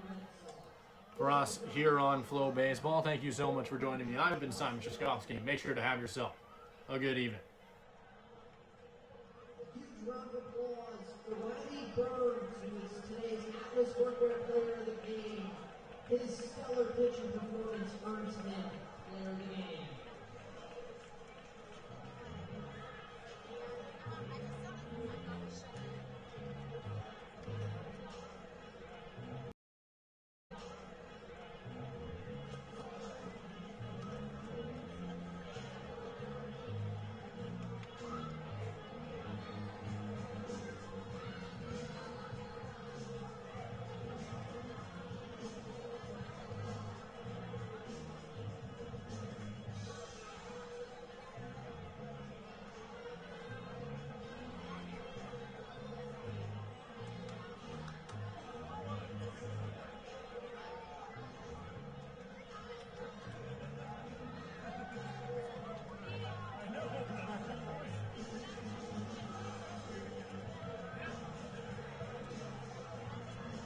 S3: for us here on Flow Baseball. Thank you so much for joining me. I've been Simon Shaskovsky. Make sure to have yourself a good evening.
S2: A huge round of applause for Riley Burns, who is today's Atlas Workwear Player of the Game. His stellar pitching performance earns him